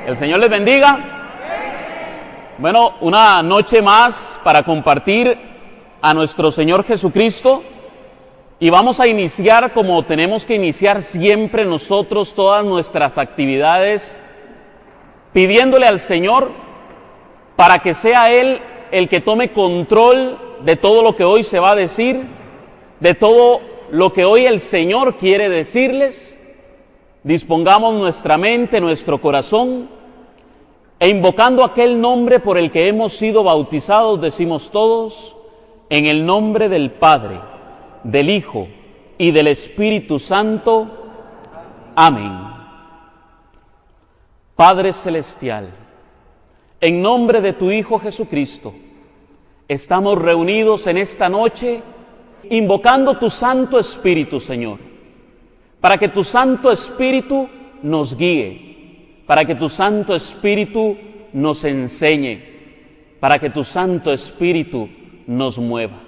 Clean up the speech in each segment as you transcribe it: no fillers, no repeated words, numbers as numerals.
El Señor les bendiga. Bueno, una noche más para compartir a nuestro Señor Jesucristo, y vamos a iniciar como tenemos que iniciar siempre nosotros todas nuestras actividades, pidiéndole al Señor para que sea Él el que tome control de todo lo que hoy se va a decir, de todo lo que hoy el Señor quiere decirles. Dispongamos nuestra mente, nuestro corazón, e invocando aquel nombre por el que hemos sido bautizados, decimos todos: en el nombre del Padre, del Hijo y del Espíritu Santo. Amén. Padre Celestial, en nombre de tu Hijo Jesucristo, estamos reunidos en esta noche invocando tu Santo Espíritu, Señor, para que tu Santo Espíritu nos guíe, para que tu Santo Espíritu nos enseñe, para que tu Santo Espíritu nos mueva.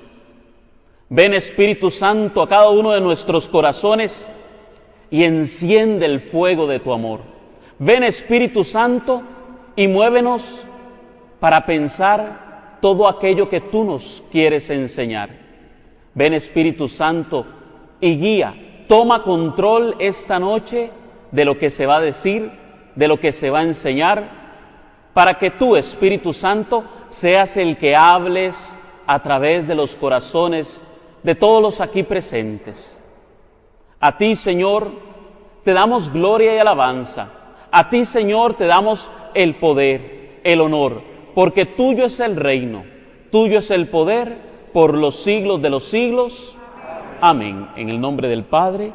Ven, Espíritu Santo, a cada uno de nuestros corazones y enciende el fuego de tu amor. Ven, Espíritu Santo, y muévenos para pensar todo aquello que tú nos quieres enseñar. Ven, Espíritu Santo, y guía, toma control esta noche de lo que se va a decir, de lo que se va a enseñar, para que tú, Espíritu Santo, seas el que hables a través de los corazones de todos los aquí presentes. A ti, Señor, te damos gloria y alabanza. A ti, Señor, te damos el poder, el honor, porque tuyo es el reino, tuyo es el poder por los siglos de los siglos. Amén. En el nombre del Padre,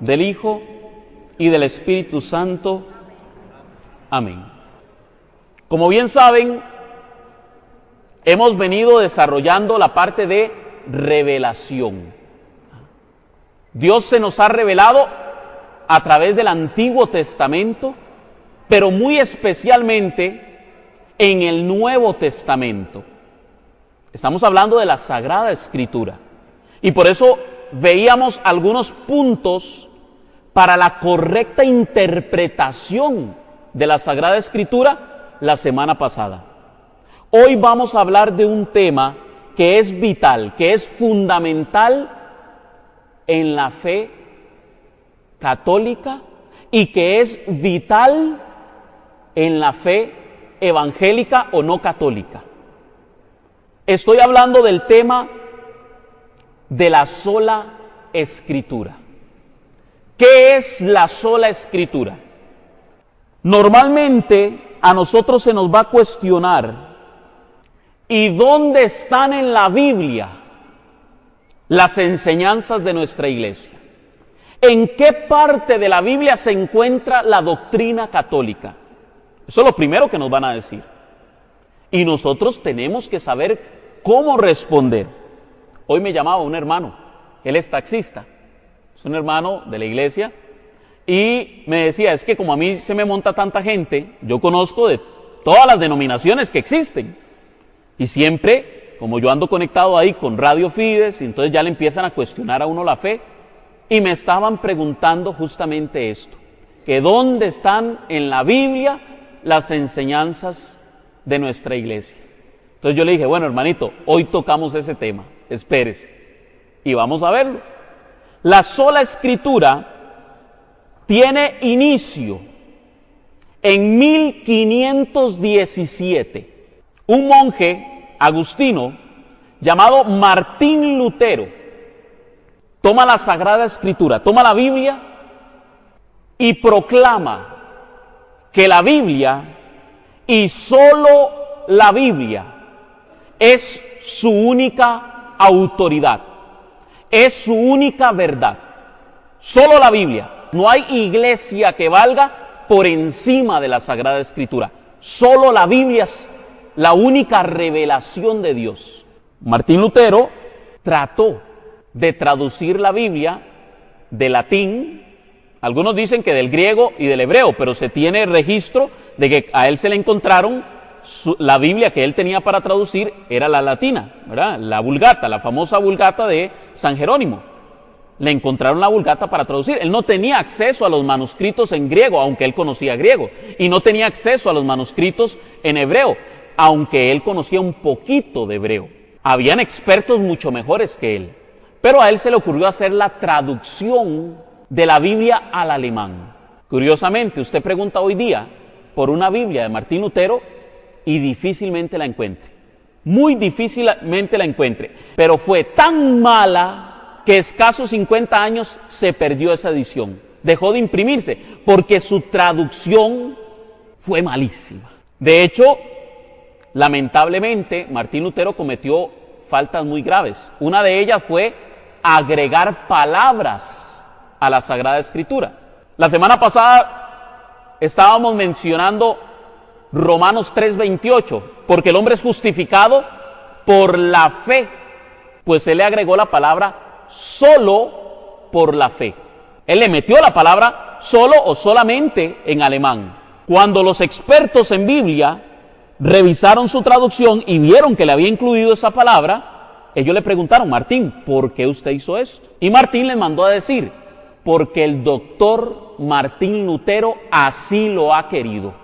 del Hijo y del Espíritu Santo. Amén. Como bien saben, hemos venido desarrollando la parte de revelación. Dios se nos ha revelado a través del Antiguo Testamento, pero muy especialmente en el Nuevo Testamento. Estamos hablando de la Sagrada Escritura, y por eso veíamos algunos puntos para la correcta interpretación de la Sagrada Escritura la semana pasada. Hoy vamos a hablar de un tema que es vital, que es fundamental en la fe católica y que es vital en la fe evangélica o no católica. Estoy hablando del tema de la sola Escritura. ¿Qué es la sola Escritura? Normalmente a nosotros se nos va a cuestionar: ¿y dónde están en la Biblia las enseñanzas de nuestra iglesia? ¿En qué parte de la Biblia se encuentra la doctrina católica? Eso es lo primero que nos van a decir. Y nosotros tenemos que saber cómo responder. Hoy me llamaba un hermano, él es taxista, es un hermano de la iglesia, y me decía: es que como a mí se me monta tanta gente, yo conozco de todas las denominaciones que existen. Y siempre, como yo ando conectado ahí con Radio Fides, entonces ya le empiezan a cuestionar a uno la fe, y me estaban preguntando justamente esto, que dónde están en la Biblia las enseñanzas de nuestra iglesia. Entonces yo le dije: bueno, hermanito, hoy tocamos ese tema, espérese, y vamos a verlo. La sola Escritura tiene inicio en 1517. Un monje agustino llamado Martín Lutero toma la Sagrada Escritura, toma la Biblia y proclama que la Biblia, y solo la Biblia, es su única autoridad, es su única verdad. Solo la Biblia. No hay iglesia que valga por encima de la Sagrada Escritura. Solo la Biblia es la única revelación de Dios. Martín Lutero trató de traducir la Biblia de latín, algunos dicen que del griego y del hebreo, pero se tiene registro de que a él se le encontraron la Biblia que él tenía para traducir era la latina, ¿verdad? La Vulgata, la famosa Vulgata de San Jerónimo. le encontraron la Vulgata para traducir. Él no tenía acceso a los manuscritos en griego, aunque él conocía griego, y no tenía acceso a los manuscritos en hebreo, aunque él conocía un poquito de hebreo. Habían expertos mucho mejores que él, pero a él se le ocurrió hacer la traducción de la Biblia al alemán. Curiosamente, usted pregunta hoy día por una Biblia de Martín Lutero y difícilmente la encuentre. Muy difícilmente la encuentre. Pero fue tan mala que escasos 50 años se perdió esa edición. Dejó de imprimirse porque su traducción fue malísima. De hecho, lamentablemente, Martín Lutero cometió faltas muy graves. Una de ellas fue agregar palabras a la Sagrada Escritura. La semana pasada estábamos mencionando Romanos 3:28, porque el hombre es justificado por la fe, pues él le agregó la palabra solo por la fe. Él le metió la palabra solo o solamente en alemán. Cuando los expertos en Biblia revisaron su traducción y vieron que le había incluido esa palabra, ellos le preguntaron: Martín, ¿por qué usted hizo esto? Y Martín les mandó a decir: porque el doctor Martín Lutero así lo ha querido.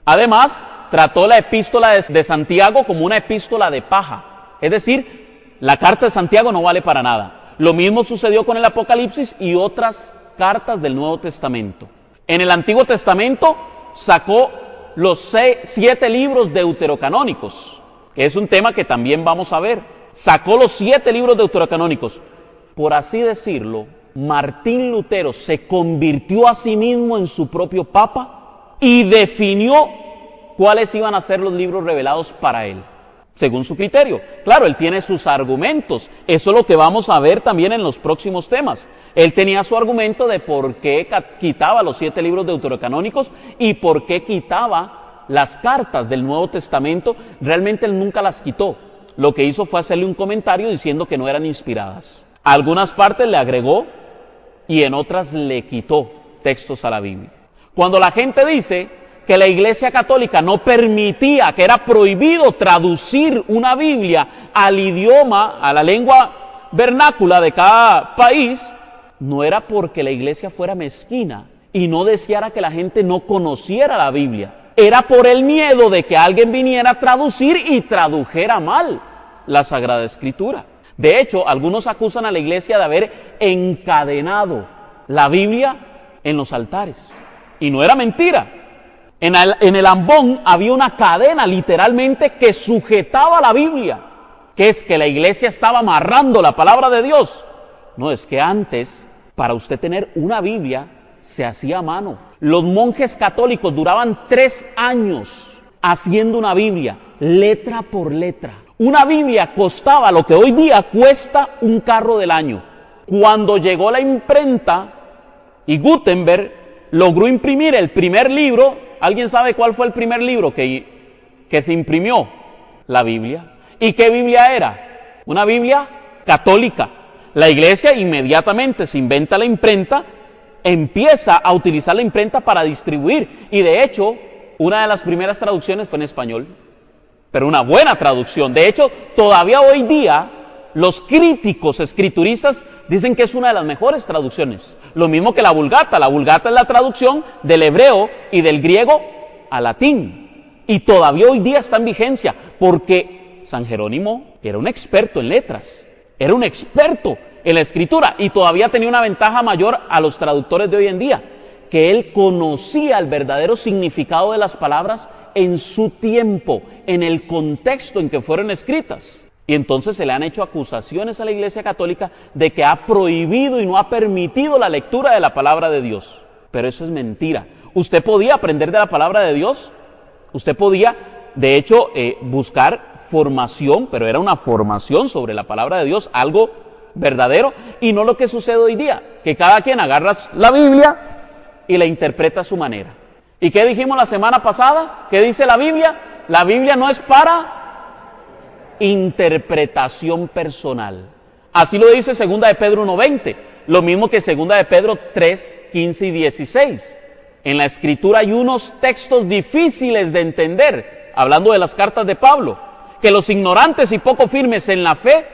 Además, trató la epístola de Santiago como una epístola de paja. Es decir, la carta de Santiago no vale para nada. Lo mismo sucedió con el Apocalipsis y otras cartas del Nuevo Testamento. En el Antiguo Testamento sacó los 7 libros deuterocanónicos, que es un tema que también vamos a ver. Sacó los 7 libros deuterocanónicos. Por así decirlo, Martín Lutero se convirtió a sí mismo en su propio papa y definió cuáles iban a ser los libros revelados para él, según su criterio. Claro, él tiene sus argumentos. Eso es lo que vamos a ver también en los próximos temas. Él tenía su argumento de por qué quitaba los 7 libros deuterocanónicos y por qué quitaba las cartas del Nuevo Testamento. Realmente él nunca las quitó. Lo que hizo fue hacerle un comentario diciendo que no eran inspiradas. A algunas partes le agregó y en otras le quitó textos a la Biblia. Cuando la gente dice que la Iglesia Católica no permitía, que era prohibido traducir una Biblia al idioma, a la lengua vernácula de cada país, no era porque la Iglesia fuera mezquina y no deseara que la gente no conociera la Biblia. Era por el miedo de que alguien viniera a traducir y tradujera mal la Sagrada Escritura. De hecho, algunos acusan a la Iglesia de haber encadenado la Biblia en los altares. Y no era mentira. En el ambón había una cadena literalmente que sujetaba la Biblia. ¿Qué es? ¿Que la Iglesia estaba amarrando la palabra de Dios? No, es que antes, para usted tener una Biblia, se hacía a mano. Los monjes católicos duraban 3 años haciendo una Biblia, letra por letra. Una Biblia costaba lo que hoy día cuesta un carro del año. Cuando llegó la imprenta y Gutenberg logró imprimir el primer libro, ¿alguien sabe cuál fue el primer libro que se imprimió? La Biblia. ¿Y qué Biblia era? Una Biblia católica. La Iglesia inmediatamente se inventa la imprenta, empieza a utilizar la imprenta para distribuir. Y de hecho, una de las primeras traducciones fue en español. Pero una buena traducción. De hecho, todavía hoy día los críticos escrituristas dicen que es una de las mejores traducciones. Lo mismo que la Vulgata. La Vulgata es la traducción del hebreo y del griego al latín. Y todavía hoy día está en vigencia, porque San Jerónimo era un experto en letras, era un experto en la escritura y todavía tenía una ventaja mayor a los traductores de hoy en día, que él conocía el verdadero significado de las palabras en su tiempo, en el contexto en que fueron escritas. Y entonces se le han hecho acusaciones a la Iglesia Católica de que ha prohibido y no ha permitido la lectura de la palabra de Dios. Pero eso es mentira. Usted podía aprender de la palabra de Dios, usted podía, de hecho, buscar formación, pero era una formación sobre la palabra de Dios, algo verdadero, y no lo que sucede hoy día, que cada quien agarra la Biblia y la interpreta a su manera. ¿Y qué dijimos la semana pasada? ¿Qué dice la Biblia? La Biblia no es para interpretación personal. Así lo dice 2 de Pedro 1:20, lo mismo que 2 de Pedro 3:15 y 16. En la Escritura hay unos textos difíciles de entender, hablando de las cartas de Pablo, que los ignorantes y poco firmes en la fe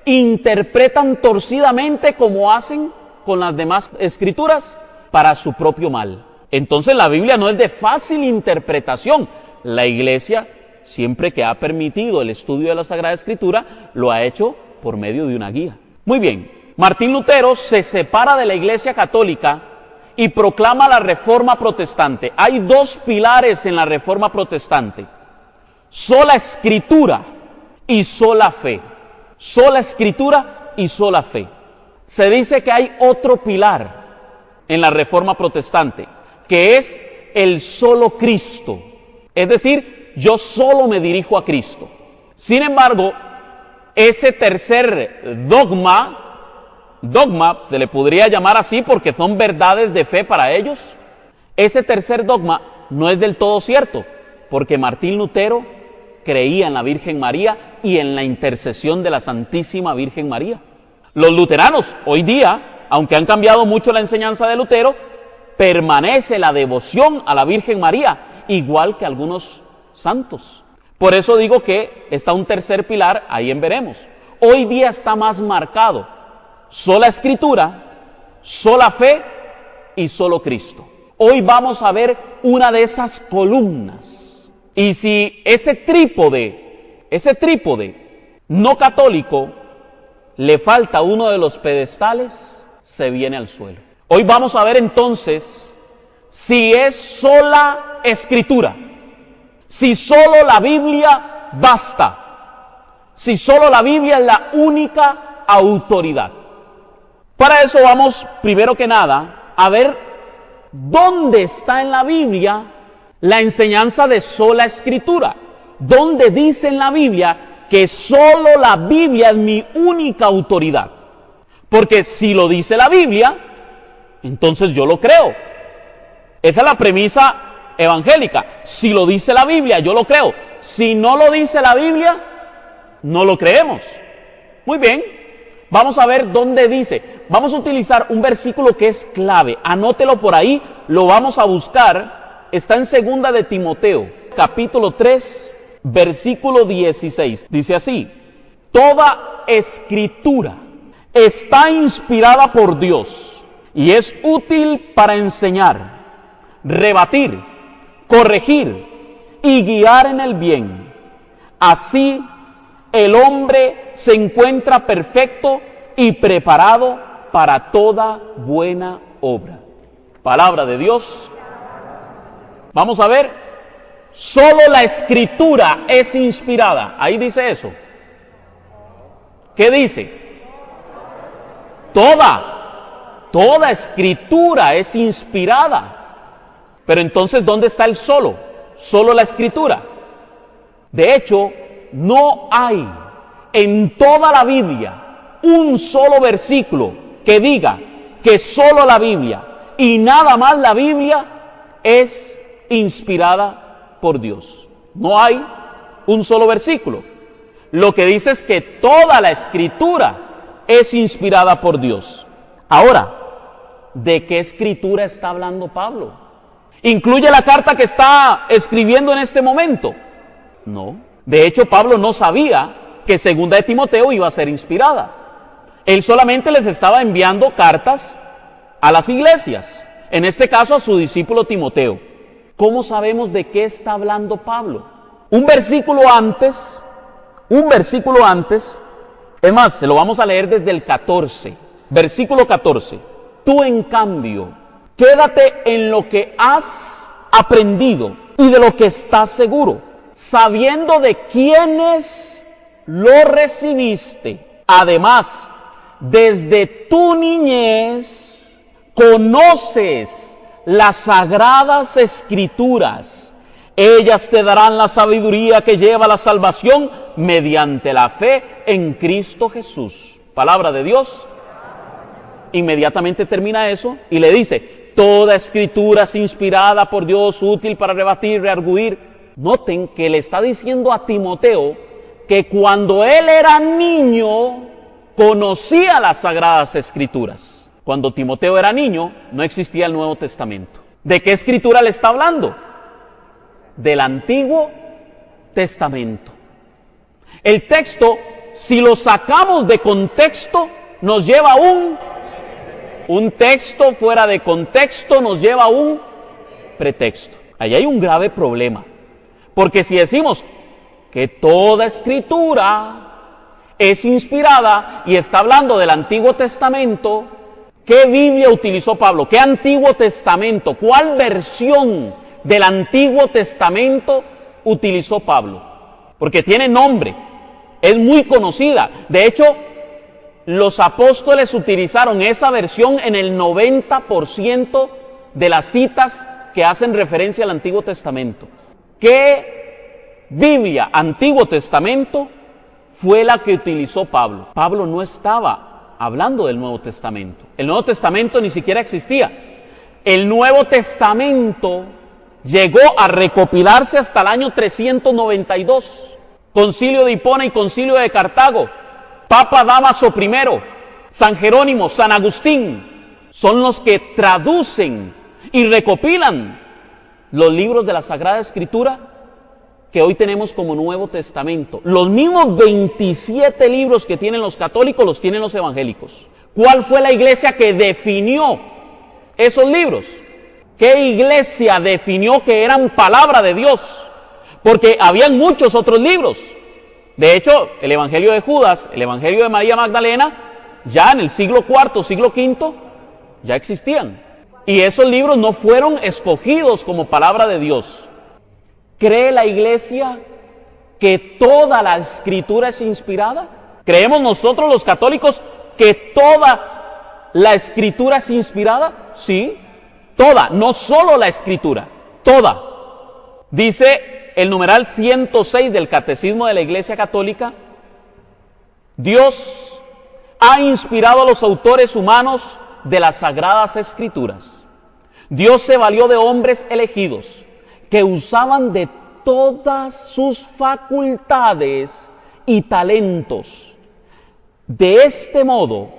interpretan torcidamente como hacen con las demás escrituras para su propio mal. Entonces la Biblia no es de fácil interpretación. La Iglesia, siempre que ha permitido el estudio de la Sagrada Escritura, lo ha hecho por medio de una guía. Muy bien, Martín Lutero se separa de la Iglesia Católica y proclama la Reforma Protestante. Hay dos pilares en la Reforma Protestante: sola Escritura y sola fe. Sola Escritura y sola fe. Se dice que hay otro pilar en la Reforma Protestante, que es el solo Cristo. Es decir, yo solo me dirijo a Cristo. Sin embargo, ese tercer dogma se le podría llamar así porque son verdades de fe para ellos. Ese tercer dogma no es del todo cierto, porque Martín Lutero creía en la Virgen María y en la intercesión de la Santísima Virgen María. Los luteranos hoy día, aunque han cambiado mucho la enseñanza de Lutero, permanece la devoción a la Virgen María, igual que algunos santos. Por eso digo que está un tercer pilar ahí en veremos. Hoy día está más marcado: sola Escritura, sola fe y solo Cristo. Hoy vamos a ver una de esas columnas. Y si ese trípode no católico le falta uno de los pedestales, se viene al suelo. Hoy vamos a ver entonces si es sola Escritura, si solo la Biblia basta, si solo la Biblia es la única autoridad. Para eso vamos, primero que nada, a ver dónde está en la Biblia la enseñanza de sola Escritura. ¿Dónde dice en la Biblia que solo la Biblia es mi única autoridad? Porque si lo dice la Biblia, entonces yo lo creo. Esa es la premisa evangélica. Si lo dice la Biblia, yo lo creo. Si no lo dice la Biblia, no lo creemos. Muy bien, vamos a ver dónde dice. Vamos a utilizar un versículo que es clave. Anótelo por ahí, lo vamos a buscar. Está en 2 de Timoteo, capítulo 3, versículo 16. Dice así: toda Escritura está inspirada por Dios y es útil para enseñar, rebatir, corregir y guiar en el bien. Así el hombre se encuentra perfecto y preparado para toda buena obra. Palabra de Dios. Vamos a ver, solo la Escritura es inspirada. Ahí dice eso. ¿Qué dice? Toda Escritura es inspirada. Pero entonces, ¿dónde está el solo? Solo la Escritura. De hecho, no hay en toda la Biblia un solo versículo que diga que solo la Biblia y nada más la Biblia es inspirada por Dios. No hay un solo versículo. Lo que dice es que toda la Escritura es inspirada por Dios. Ahora, ¿de qué Escritura está hablando Pablo? ¿Incluye la carta que está escribiendo en este momento? No. De hecho, Pablo no sabía que 2 de Timoteo iba a ser inspirada. Él solamente les estaba enviando cartas a las iglesias, en este caso a su discípulo Timoteo. ¿Cómo sabemos de qué está hablando Pablo? Un versículo antes, es más, se lo vamos a leer desde el 14, versículo 14. Tú, en cambio, quédate en lo que has aprendido y de lo que estás seguro, sabiendo de quiénes lo recibiste. Además, desde tu niñez conoces las sagradas Escrituras. Ellas te darán la sabiduría que lleva a la salvación mediante la fe en Cristo Jesús. Palabra de Dios. Inmediatamente termina eso y le dice: toda Escritura es inspirada por Dios, útil para rebatir, reargüir. Noten que le está diciendo a Timoteo que cuando él era niño conocía las Sagradas Escrituras. Cuando Timoteo era niño no existía el Nuevo Testamento. ¿De qué Escritura le está hablando? Del Antiguo Testamento. El texto si lo sacamos de contexto, nos lleva a un texto fuera de contexto, nos lleva a un pretexto. Ahí hay un grave problema. Porque si decimos que toda escritura es inspirada y está hablando del Antiguo Testamento, ¿qué Biblia utilizó Pablo? ¿Qué Antiguo Testamento? ¿Cuál versión del Antiguo Testamento utilizó Pablo? Porque tiene nombre, es muy conocida. De hecho, los apóstoles utilizaron esa versión en el 90% de las citas que hacen referencia al Antiguo Testamento. ¿Qué Biblia, Antiguo Testamento, fue la que utilizó Pablo? Pablo no estaba hablando del Nuevo Testamento. El Nuevo Testamento ni siquiera existía. El Nuevo Testamento llegó a recopilarse hasta el año 392. Concilio de Hipona y Concilio de Cartago. Papa Dámaso I, San Jerónimo, San Agustín, son los que traducen y recopilan los libros de la Sagrada Escritura que hoy tenemos como Nuevo Testamento. Los mismos 27 libros que tienen los católicos los tienen los evangélicos. ¿Cuál fue la iglesia que definió esos libros? ¿Qué iglesia definió que eran palabra de Dios? Porque habían muchos otros libros. De hecho, el Evangelio de Judas, el Evangelio de María Magdalena, ya en el siglo IV, siglo V, ya existían. Y esos libros no fueron escogidos como palabra de Dios. ¿Cree la iglesia que toda la escritura es inspirada? ¿Creemos nosotros los católicos que toda la escritura es inspirada? Sí, toda, no solo la escritura, toda. Dice el numeral 106 del Catecismo de la Iglesia Católica: Dios ha inspirado a los autores humanos de las Sagradas Escrituras. Dios se valió de hombres elegidos que usaban de todas sus facultades y talentos. De este modo,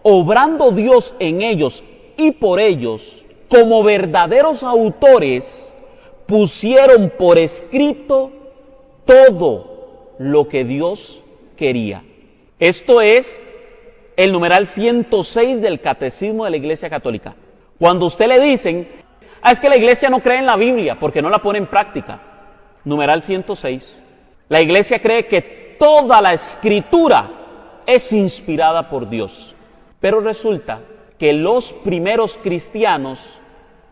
obrando Dios en ellos y por ellos, como verdaderos autores, pusieron por escrito todo lo que Dios quería. Esto es el numeral 106 del Catecismo de la Iglesia Católica. Cuando a usted le dicen, es que la iglesia no cree en la Biblia porque no la pone en práctica. Numeral 106. La iglesia cree que toda la escritura es inspirada por Dios. Pero resulta que los primeros cristianos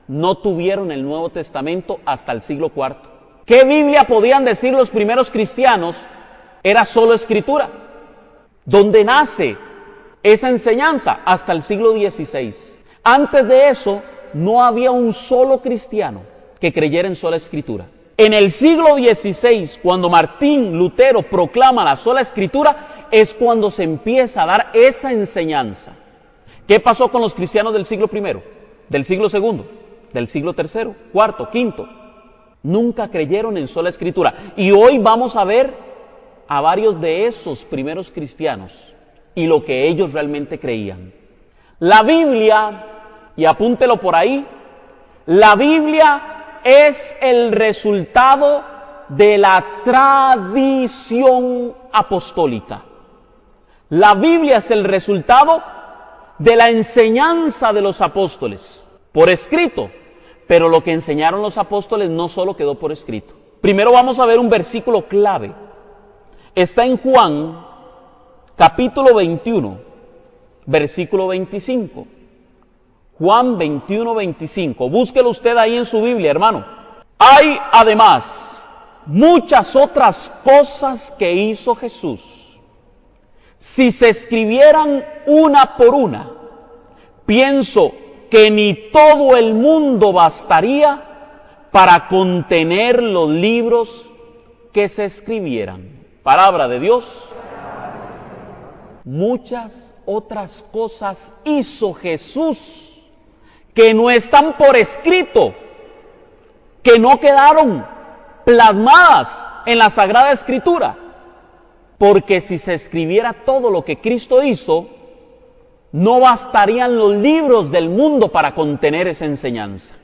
no tuvieron el Nuevo Testamento hasta el siglo IV. ¿Qué Biblia podían decir los primeros cristianos? Era solo escritura. ¿Dónde nace esa enseñanza? Hasta el siglo XVI. Antes de eso, no había un solo cristiano que creyera en sola escritura. En el siglo XVI, cuando Martín Lutero proclama la sola escritura, es cuando se empieza a dar esa enseñanza. ¿Qué pasó con los cristianos del siglo I, del siglo II, del siglo III, IV, V? Nunca creyeron en sola escritura. Y hoy vamos a ver a varios de esos primeros cristianos y lo que ellos realmente creían. La Biblia, y apúntelo por ahí, la Biblia es el resultado de la tradición apostólica. La Biblia es el resultado de la enseñanza de los apóstoles, por escrito, pero lo que enseñaron los apóstoles no solo quedó por escrito. Primero vamos a ver un versículo clave. Está en Juan, capítulo 21, versículo 25. Juan 21, 25. Búsquelo usted ahí en su Biblia, hermano. Hay además muchas otras cosas que hizo Jesús. Si se escribieran una por una, pienso que ni todo el mundo bastaría para contener los libros que se escribieran. Palabra de Dios. Muchas otras cosas hizo Jesús que no están por escrito, que no quedaron plasmadas en la Sagrada Escritura. Porque si se escribiera todo lo que Cristo hizo, no bastarían los libros del mundo para contener esa enseñanza.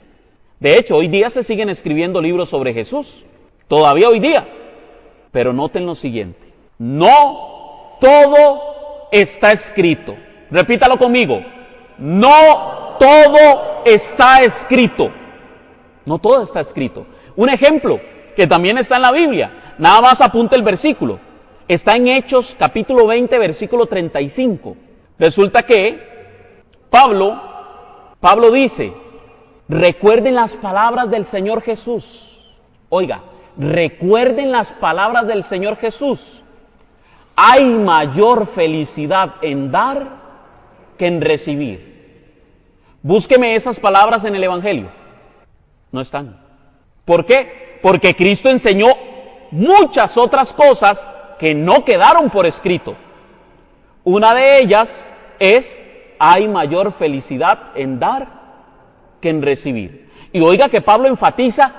De hecho, hoy día se siguen escribiendo libros sobre Jesús, todavía hoy día. Pero noten lo siguiente: no todo está escrito. Repítalo conmigo. No todo está escrito. No todo está escrito. Un ejemplo que también está en la Biblia. Nada más apunte el versículo. Está en Hechos capítulo 20, versículo 35. Resulta que Pablo dice, recuerden las palabras del Señor Jesús. Oiga, recuerden las palabras del Señor Jesús. Hay mayor felicidad en dar que en recibir. Búsqueme esas palabras en el Evangelio. No están. ¿Por qué? Porque Cristo enseñó muchas otras cosas que no quedaron por escrito. Una de ellas es, hay mayor felicidad en dar que en recibir. Y oiga que Pablo enfatiza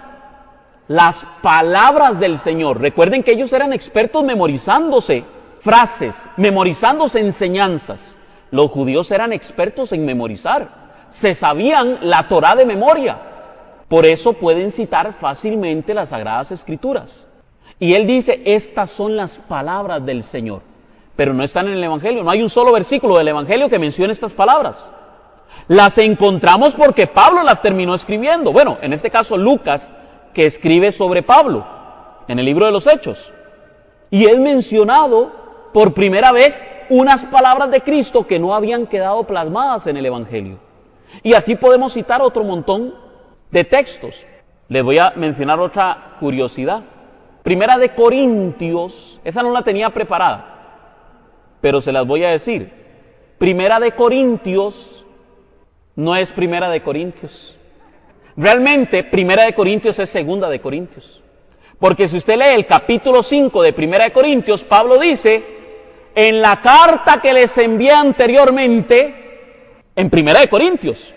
las palabras del Señor. Recuerden que ellos eran expertos memorizándose frases, memorizándose enseñanzas. Los judíos eran expertos en memorizar. Se sabían la Torá de memoria. Por eso pueden citar fácilmente las Sagradas Escrituras. Y él dice, estas son las palabras del Señor. Pero no están en el Evangelio. No hay un solo versículo del Evangelio que mencione estas palabras. Las encontramos porque Pablo las terminó escribiendo. Bueno, en este caso Lucas, que escribe sobre Pablo en el libro de los Hechos. Y es mencionado por primera vez unas palabras de Cristo que no habían quedado plasmadas en el Evangelio. Y así podemos citar otro montón de textos. Les voy a mencionar otra curiosidad. Primera de Corintios, esa no la tenía preparada, pero se las voy a decir. Primera de Corintios no es Primera de Corintios. Realmente, Primera de Corintios es Segunda de Corintios. Porque si usted lee el capítulo 5 de Primera de Corintios, Pablo dice, en la carta que les envié anteriormente, en Primera de Corintios.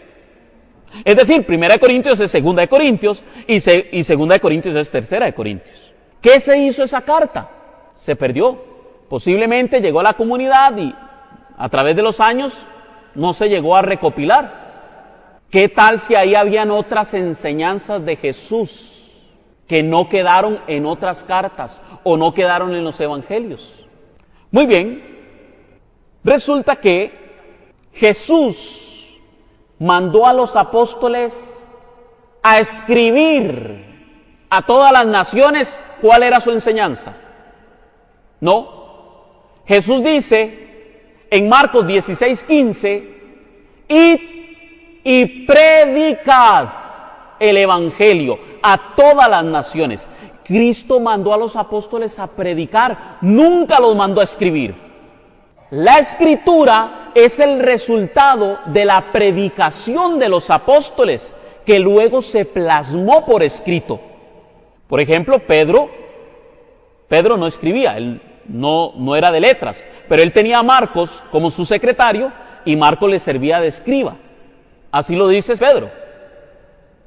Es decir, Primera de Corintios es Segunda de Corintios y Segunda de Corintios es Tercera de Corintios. ¿Qué se hizo esa carta? Se perdió. Posiblemente llegó a la comunidad y a través de los años no se llegó a recopilar. ¿Qué tal si ahí habían otras enseñanzas de Jesús que no quedaron en otras cartas o no quedaron en los evangelios? Muy bien, resulta que Jesús mandó a los apóstoles a escribir a todas las naciones cuál era su enseñanza. No, Jesús dice en Marcos 16:15, id y predicad el evangelio a todas las naciones. Cristo mandó a los apóstoles a predicar, nunca los mandó a escribir. La escritura es el resultado de la predicación de los apóstoles, que luego se plasmó por escrito. Por ejemplo, Pedro no escribía, él no era de letras, pero él tenía a Marcos como su secretario y Marcos le servía de escriba. Así lo dice Pedro.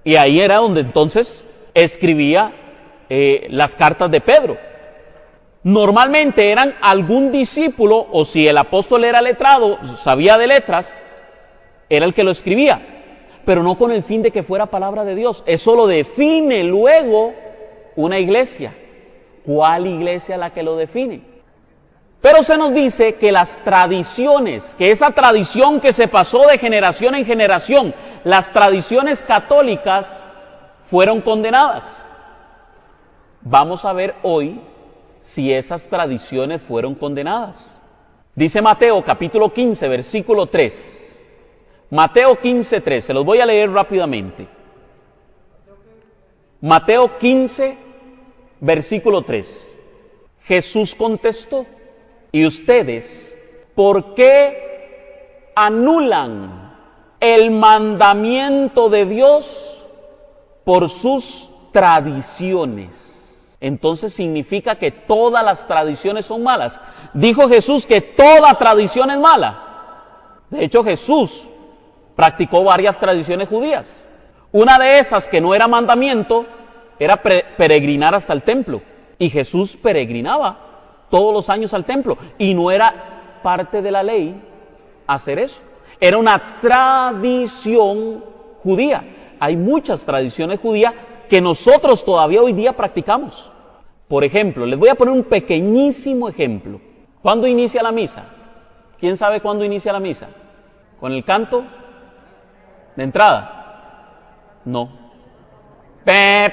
Y ahí era donde entonces escribía las cartas de Pedro. Normalmente eran algún discípulo, o si el apóstol era letrado, sabía de letras, era el que lo escribía, pero no con el fin de que fuera palabra de Dios. Eso lo define luego una iglesia. ¿Cuál iglesia la que lo define? Pero se nos dice que las tradiciones, que esa tradición que se pasó de generación en generación, las tradiciones católicas fueron condenadas. Vamos a ver hoy si esas tradiciones fueron condenadas. Dice Mateo capítulo 15, versículo 3. Mateo 15, 3. Se los voy a leer rápidamente. Mateo 15, versículo 3. Jesús contestó, ¿y ustedes por qué anulan el mandamiento de Dios por sus tradiciones? Entonces significa que todas las tradiciones son malas. Dijo Jesús que toda tradición es mala. De hecho, Jesús practicó varias tradiciones judías. Una de esas, que no era mandamiento, era peregrinar hasta el templo. Y Jesús peregrinaba todos los años al templo. Y no era parte de la ley hacer eso. Era una tradición judía. Hay muchas tradiciones judías que nosotros todavía hoy día practicamos. Por ejemplo, les voy a poner un pequeñísimo ejemplo. ¿Cuándo inicia la misa? ¿Quién sabe cuándo inicia la misa? ¿Con el canto de entrada? No. Pep,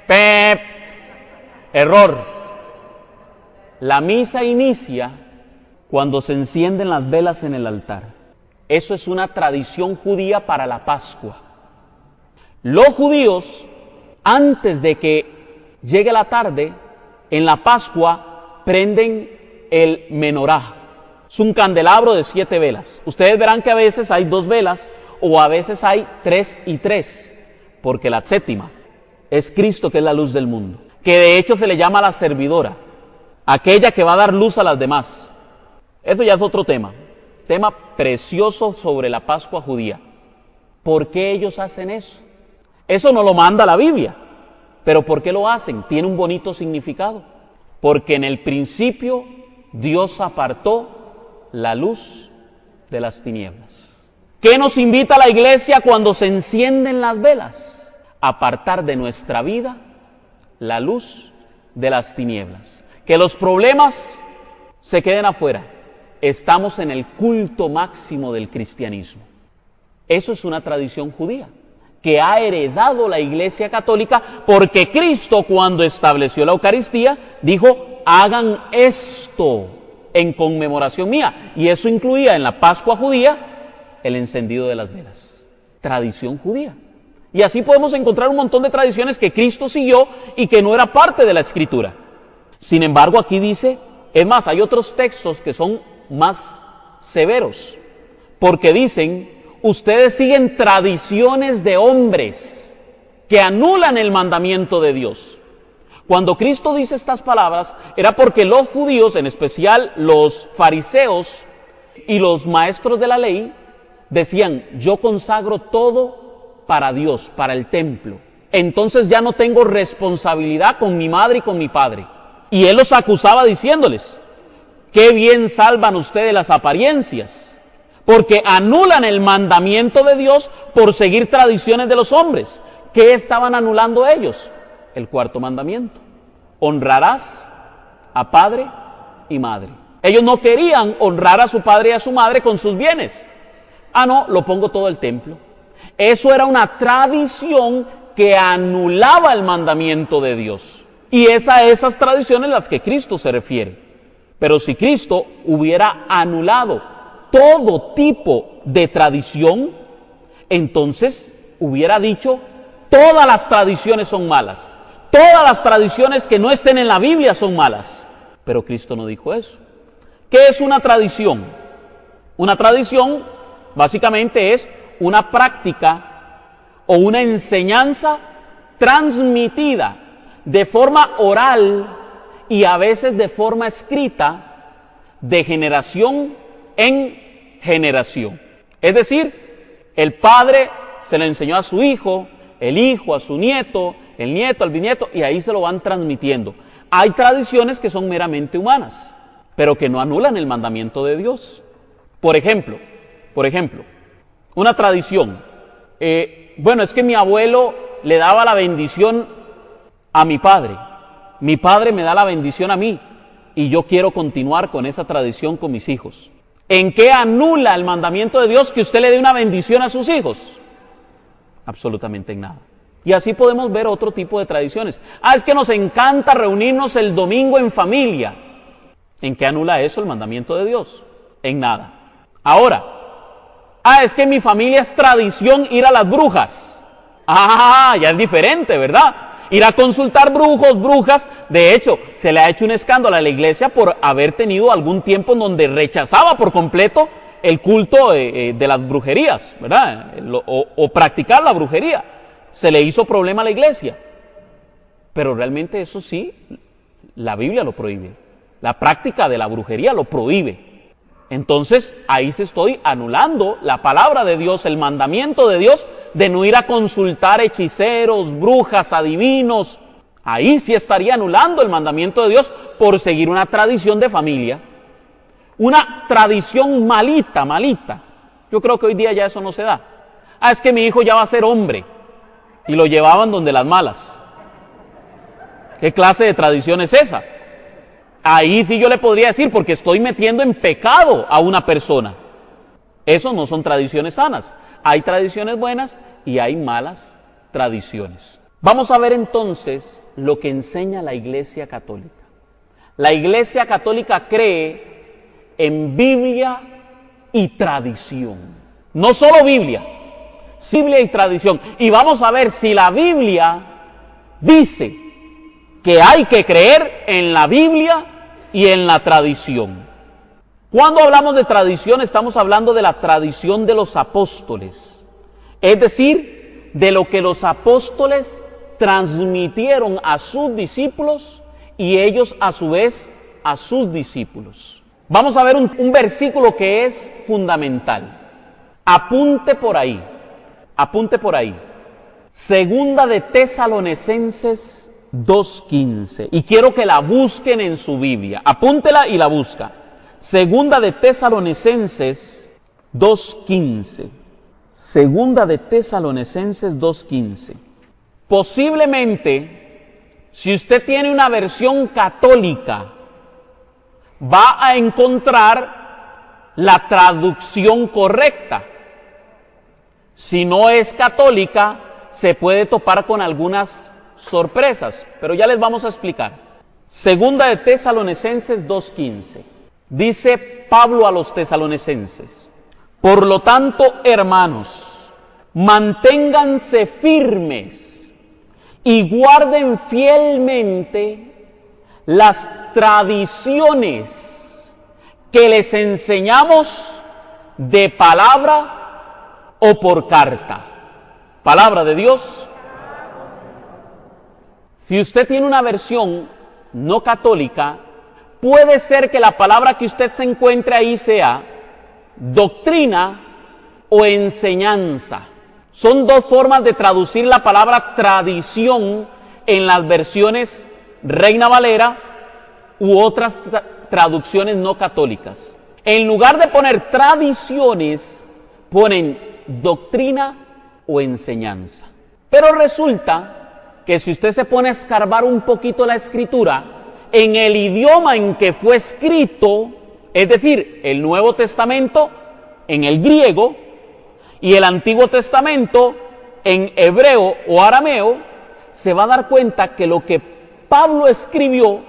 pep. Error. La misa inicia cuando se encienden las velas en el altar. Eso es una tradición judía para la Pascua. Los judíos, antes de que llegue la tarde, en la Pascua prenden el menorá. Es un candelabro de 7 velas. Ustedes verán que a veces hay 2 velas o a veces hay 3 y 3, porque la séptima es Cristo, que es la luz del mundo, que de hecho se le llama la servidora, aquella que va a dar luz a las demás. Eso ya es otro tema precioso sobre la Pascua judía. ¿Por qué ellos hacen eso? Eso no lo manda la Biblia, pero ¿por qué lo hacen? Tiene un bonito significado. Porque en el principio Dios apartó la luz de las tinieblas. ¿Qué nos invita la iglesia cuando se encienden las velas? Apartar de nuestra vida la luz de las tinieblas. Que los problemas se queden afuera. Estamos en el culto máximo del cristianismo. Eso es una tradición judía que ha heredado la Iglesia Católica, porque Cristo, cuando estableció la Eucaristía, dijo: hagan esto en conmemoración mía. Y eso incluía en la Pascua judía el encendido de las velas. Tradición judía. Y así podemos encontrar un montón de tradiciones que Cristo siguió y que no era parte de la Escritura. Sin embargo, aquí dice, es más, hay otros textos que son más severos, porque dicen: ustedes siguen tradiciones de hombres que anulan el mandamiento de Dios. Cuando Cristo dice estas palabras, era porque los judíos, en especial los fariseos y los maestros de la ley, decían: yo consagro todo para Dios, para el templo. Entonces ya no tengo responsabilidad con mi madre y con mi padre. Y él los acusaba diciéndoles: qué bien salvan ustedes las apariencias, porque anulan el mandamiento de Dios por seguir tradiciones de los hombres. ¿Qué estaban anulando ellos? El 4º mandamiento: honrarás a padre y madre. Ellos no querían honrar a su padre y a su madre con sus bienes. No, lo pongo todo el templo. Eso era una tradición que anulaba el mandamiento de Dios. Y es a esas tradiciones a las que Cristo se refiere. Pero si Cristo hubiera anulado todo tipo de tradición, entonces hubiera dicho: todas las tradiciones son malas, todas las tradiciones que no estén en la Biblia son malas. Pero Cristo no dijo eso. ¿Qué es una tradición? Una tradición básicamente es una práctica o una enseñanza transmitida de forma oral y a veces de forma escrita, de generación en generación. Es decir, el padre se le enseñó a su hijo, el hijo a su nieto, el nieto al bisnieto, y ahí se lo van transmitiendo. Hay tradiciones que son meramente humanas, pero que no anulan el mandamiento de Dios. Por ejemplo, una tradición. Bueno, es que mi abuelo le daba la bendición a mi padre me da la bendición a mí, y yo quiero continuar con esa tradición con mis hijos. ¿En qué anula el mandamiento de Dios que usted le dé una bendición a sus hijos? Absolutamente en nada. Y así podemos ver otro tipo de tradiciones. Es que nos encanta reunirnos el domingo en familia. ¿En qué anula eso el mandamiento de Dios? En nada. Ahora, es que en mi familia es tradición ir a las brujas. Ya es diferente, ¿verdad? Ir a consultar brujos, brujas. De hecho, se le ha hecho un escándalo a la iglesia por haber tenido algún tiempo en donde rechazaba por completo el culto de las brujerías, ¿verdad? O practicar la brujería. Se le hizo problema a la iglesia. Pero realmente eso sí, la Biblia lo prohíbe. La práctica de la brujería lo prohíbe. Entonces, ahí se estoy anulando la palabra de Dios, el mandamiento de Dios de no ir a consultar hechiceros, brujas, adivinos. Ahí sí estaría anulando el mandamiento de Dios por seguir una tradición de familia. Una tradición malita. Yo creo que hoy día ya eso no se da. Es que mi hijo ya va a ser hombre. Y lo llevaban donde las malas. ¿Qué clase de tradición es esa? Ahí sí yo le podría decir, porque estoy metiendo en pecado a una persona. Eso no son tradiciones sanas. Hay tradiciones buenas y hay malas tradiciones. Vamos a ver entonces lo que enseña la Iglesia Católica. La Iglesia Católica cree en Biblia y tradición. No solo Biblia, Biblia y tradición. Y vamos a ver si la Biblia dice que hay que creer en la Biblia y en la tradición. Cuando hablamos de tradición, estamos hablando de la tradición de los apóstoles. Es decir, de lo que los apóstoles transmitieron a sus discípulos y ellos a su vez a sus discípulos. Vamos a ver un versículo que es fundamental. Apunte por ahí. Apunte por ahí. Segunda de Tesalonicenses 2:15. Y quiero que la busquen en su Biblia. Apúntela y la busca. Segunda de Tesalonicenses 2:15. Segunda de Tesalonicenses 2:15. Posiblemente, si usted tiene una versión católica, va a encontrar la traducción correcta. Si no es católica, se puede topar con algunas sorpresas, pero ya les vamos a explicar. Segunda de Tesalonicenses 2:15. Dice Pablo a los tesalonicenses: por lo tanto, hermanos, manténganse firmes y guarden fielmente las tradiciones que les enseñamos de palabra o por carta. Palabra de Dios. Si usted tiene una versión no católica, puede ser que la palabra que usted se encuentre ahí sea doctrina o enseñanza. Son dos formas de traducir la palabra tradición en las versiones Reina Valera u otras traducciones no católicas. En lugar de poner tradiciones, ponen doctrina o enseñanza. Pero resulta que si usted se pone a escarbar un poquito la escritura, en el idioma en que fue escrito, es decir, el Nuevo Testamento en el griego y el Antiguo Testamento en hebreo o arameo, se va a dar cuenta que lo que Pablo escribió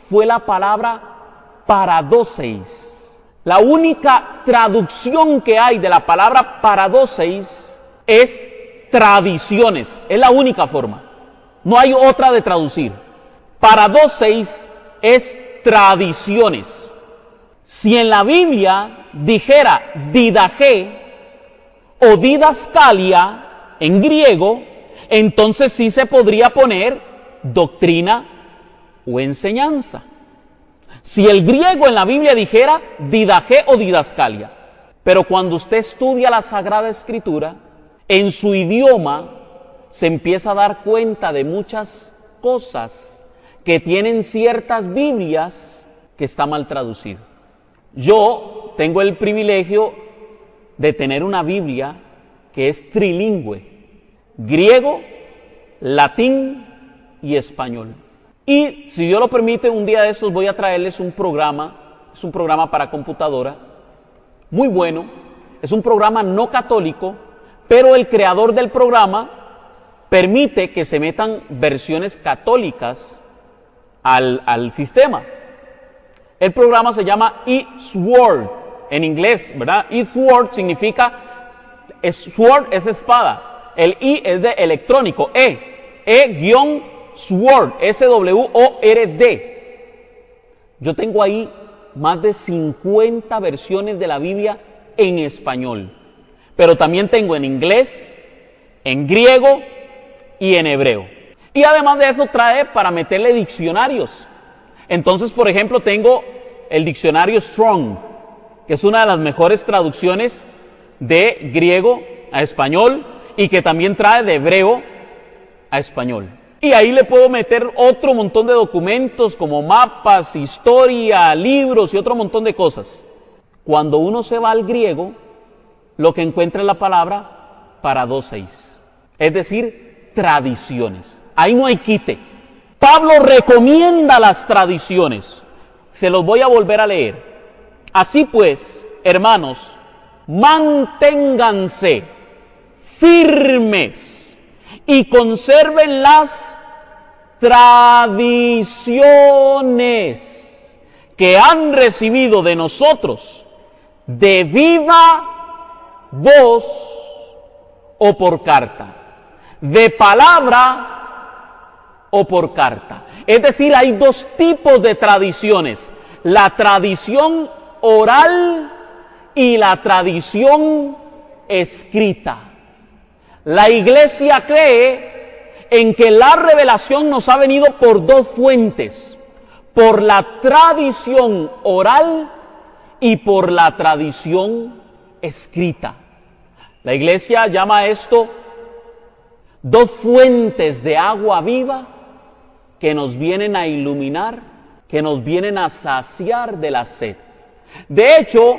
fue la palabra paradoseis. La única traducción que hay de la palabra paradoseis es tradiciones, es la única forma. No hay otra de traducir. Paradoseis es tradiciones. Si en la Biblia dijera didaché o didascalia en griego, entonces sí se podría poner doctrina o enseñanza. Si el griego en la Biblia dijera didaché o didascalia, pero cuando usted estudia la Sagrada Escritura, en su idioma se empieza a dar cuenta de muchas cosas que tienen ciertas Biblias que está mal traducido. Yo tengo el privilegio de tener una Biblia que es trilingüe, griego, latín y español. Y si Dios lo permite, un día de estos voy a traerles un programa, es un programa para computadora, muy bueno, es un programa no católico, pero el creador del programa permite que se metan versiones católicas al sistema. El programa se llama eSword, en inglés, ¿verdad? eSword significa, sword es espada, el I es de electrónico, E-Sword, S-W-O-R-D. Yo tengo ahí más de 50 versiones de la Biblia en español, pero también tengo en inglés, en griego y en hebreo. Y además de eso trae para meterle diccionarios. Entonces, por ejemplo, tengo el diccionario Strong, que es una de las mejores traducciones de griego a español y que también trae de hebreo a español. Y ahí le puedo meter otro montón de documentos como mapas, historia, libros y otro montón de cosas. Cuando uno se va al griego, lo que encuentra es la palabra paradoseis, es decir, tradiciones. Ahí no hay quite. Pablo recomienda las tradiciones. Se los voy a volver a leer. Así pues, hermanos, manténganse firmes y conserven las tradiciones que han recibido de nosotros de viva voz o por carta, de palabra o por carta. Es decir, hay dos tipos de tradiciones: la tradición oral y la tradición escrita. La Iglesia cree en que la revelación nos ha venido por dos fuentes: por la tradición oral y por la tradición escrita. La Iglesia llama a esto dos fuentes de agua viva que nos vienen a iluminar, que nos vienen a saciar de la sed. De hecho,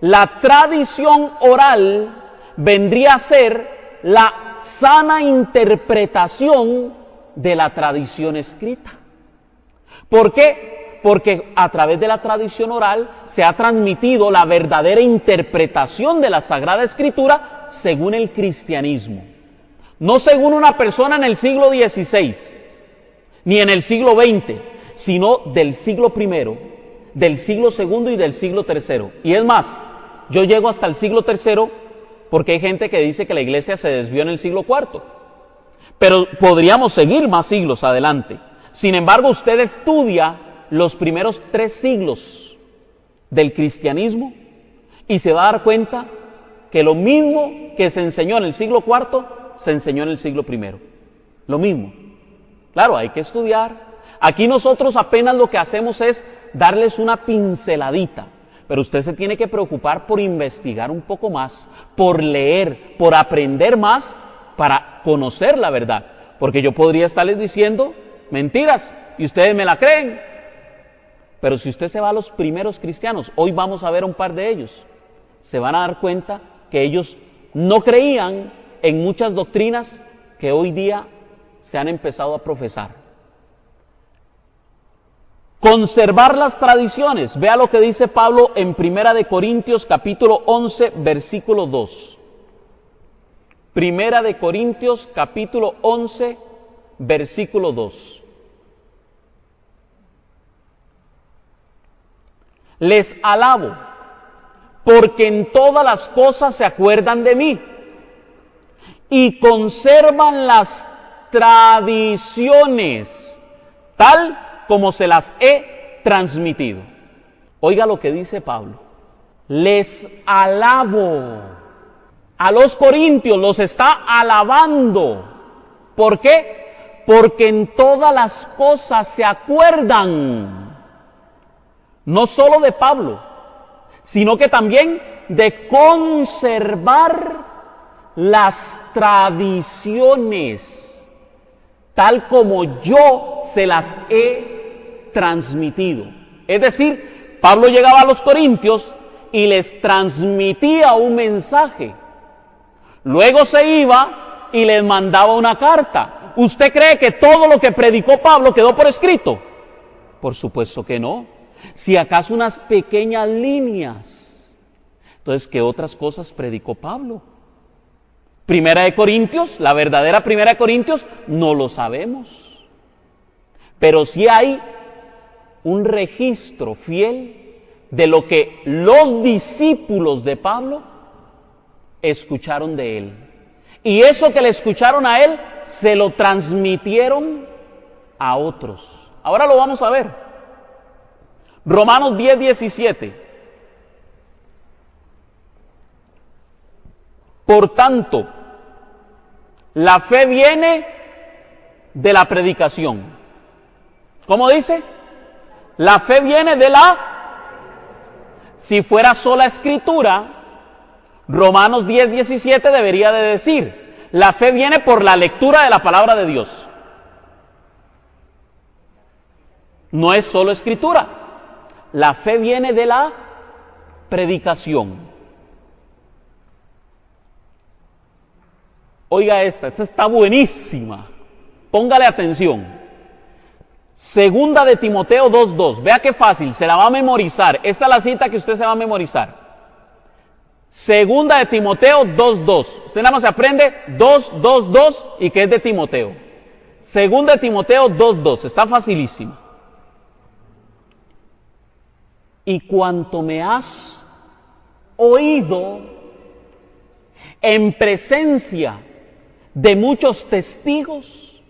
la tradición oral vendría a ser la sana interpretación de la tradición escrita. ¿Por qué? Porque a través de la tradición oral se ha transmitido la verdadera interpretación de la Sagrada Escritura según el cristianismo. No según una persona en el siglo XVI, ni en el siglo XX, sino del siglo I, del siglo II y del siglo III. Y es más, yo llego hasta el siglo III porque hay gente que dice que la Iglesia se desvió en el siglo IV. Pero podríamos seguir más siglos adelante. Sin embargo, usted estudia los primeros 3 siglos del cristianismo y se va a dar cuenta que lo mismo que se enseñó en el siglo IV se enseñó en el siglo I. Lo mismo. Claro, hay que estudiar. Aquí nosotros apenas lo que hacemos es darles una pinceladita, pero usted se tiene que preocupar por investigar un poco más, por leer, por aprender más para conocer la verdad. Porque yo podría estarles diciendo mentiras y ustedes me la creen. Pero si usted se va a los primeros cristianos, hoy vamos a ver un par de ellos, se van a dar cuenta que ellos no creían en muchas doctrinas que hoy día se han empezado a profesar. Conservar las tradiciones. Vea lo que dice Pablo en Primera de Corintios capítulo 11 versículo 2. Primera de Corintios capítulo 11 versículo 2. Les alabo, porque en todas las cosas se acuerdan de mí y conservan las tradiciones, tal como se las he transmitido. Oiga lo que dice Pablo. Les alabo. A los corintios los está alabando. ¿Por qué? Porque en todas las cosas se acuerdan. No solo de Pablo, sino que también de conservar las tradiciones, tal como yo se las he transmitido. Es decir, Pablo llegaba a los corintios y les transmitía un mensaje. Luego se iba y les mandaba una carta. ¿Usted cree que todo lo que predicó Pablo quedó por escrito? Por supuesto que no. Si acaso unas pequeñas líneas. Entonces, ¿qué otras cosas predicó Pablo? Primera de Corintios, la verdadera Primera de Corintios, no lo sabemos. Pero sí hay un registro fiel de lo que los discípulos de Pablo escucharon de él. Y eso que le escucharon a él, se lo transmitieron a otros. Ahora lo vamos a ver. Romanos 10, 17. Por tanto, la fe viene de la predicación. ¿Cómo dice? La fe viene de la... Si fuera sola escritura, Romanos 10, 17 debería de decir, la fe viene por la lectura de la palabra de Dios. No es solo escritura. La fe viene de la predicación. Oiga esta está buenísima. Póngale atención. Segunda de Timoteo 2:2. Vea qué fácil, se la va a memorizar. Esta es la cita que usted se va a memorizar. Segunda de Timoteo 2:2. Usted nada más se aprende 2:2:2 y que es de Timoteo. Segunda de Timoteo 2:2. Está facilísimo. Y cuanto me has oído en presencia de muchos testigos,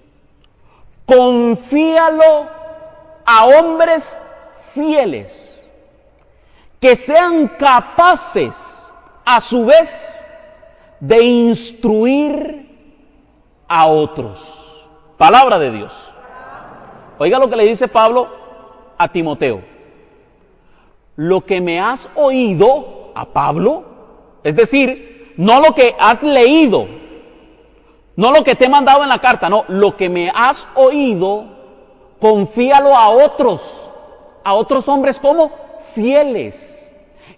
confíalo a hombres fieles, que sean capaces a su vez de instruir a otros. Palabra de Dios. Oiga lo que le dice Pablo a Timoteo. Lo que me has oído a Pablo, es decir, no lo que has leído, no lo que te he mandado en la carta, no, lo que me has oído, confíalo a otros hombres como fieles,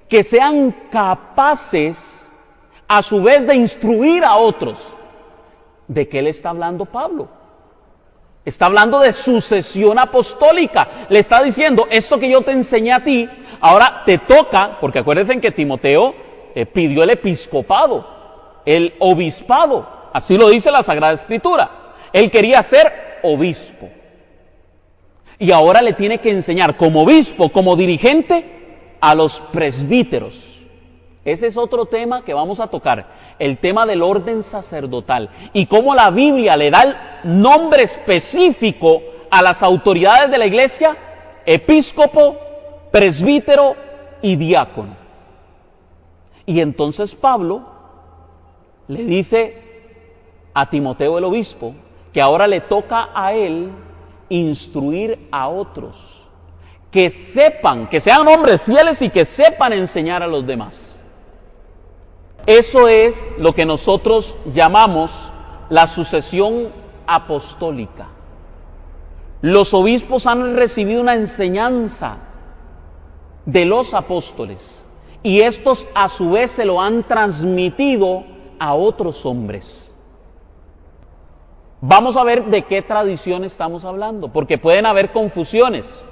que sean capaces a su vez de instruir a otros. ¿De qué le está hablando Pablo? Está hablando de sucesión apostólica. Le está diciendo, esto que yo te enseñé a ti, ahora te toca, porque acuérdense que Timoteo pidió el episcopado, el obispado. Así lo dice la Sagrada Escritura. Él quería ser obispo. Y ahora le tiene que enseñar como obispo, como dirigente, a los presbíteros. Ese es otro tema que vamos a tocar, el tema del orden sacerdotal y cómo la Biblia le da el nombre específico a las autoridades de la iglesia: episcopo, presbítero y diácono. Y entonces Pablo le dice a Timoteo el obispo que ahora le toca a él instruir a otros, que sepan, que sean hombres fieles y que sepan enseñar a los demás. Eso es lo que nosotros llamamos la sucesión apostólica. Los obispos han recibido una enseñanza de los apóstoles y estos a su vez se lo han transmitido a otros hombres. Vamos a ver de qué tradición estamos hablando, porque pueden haber confusiones.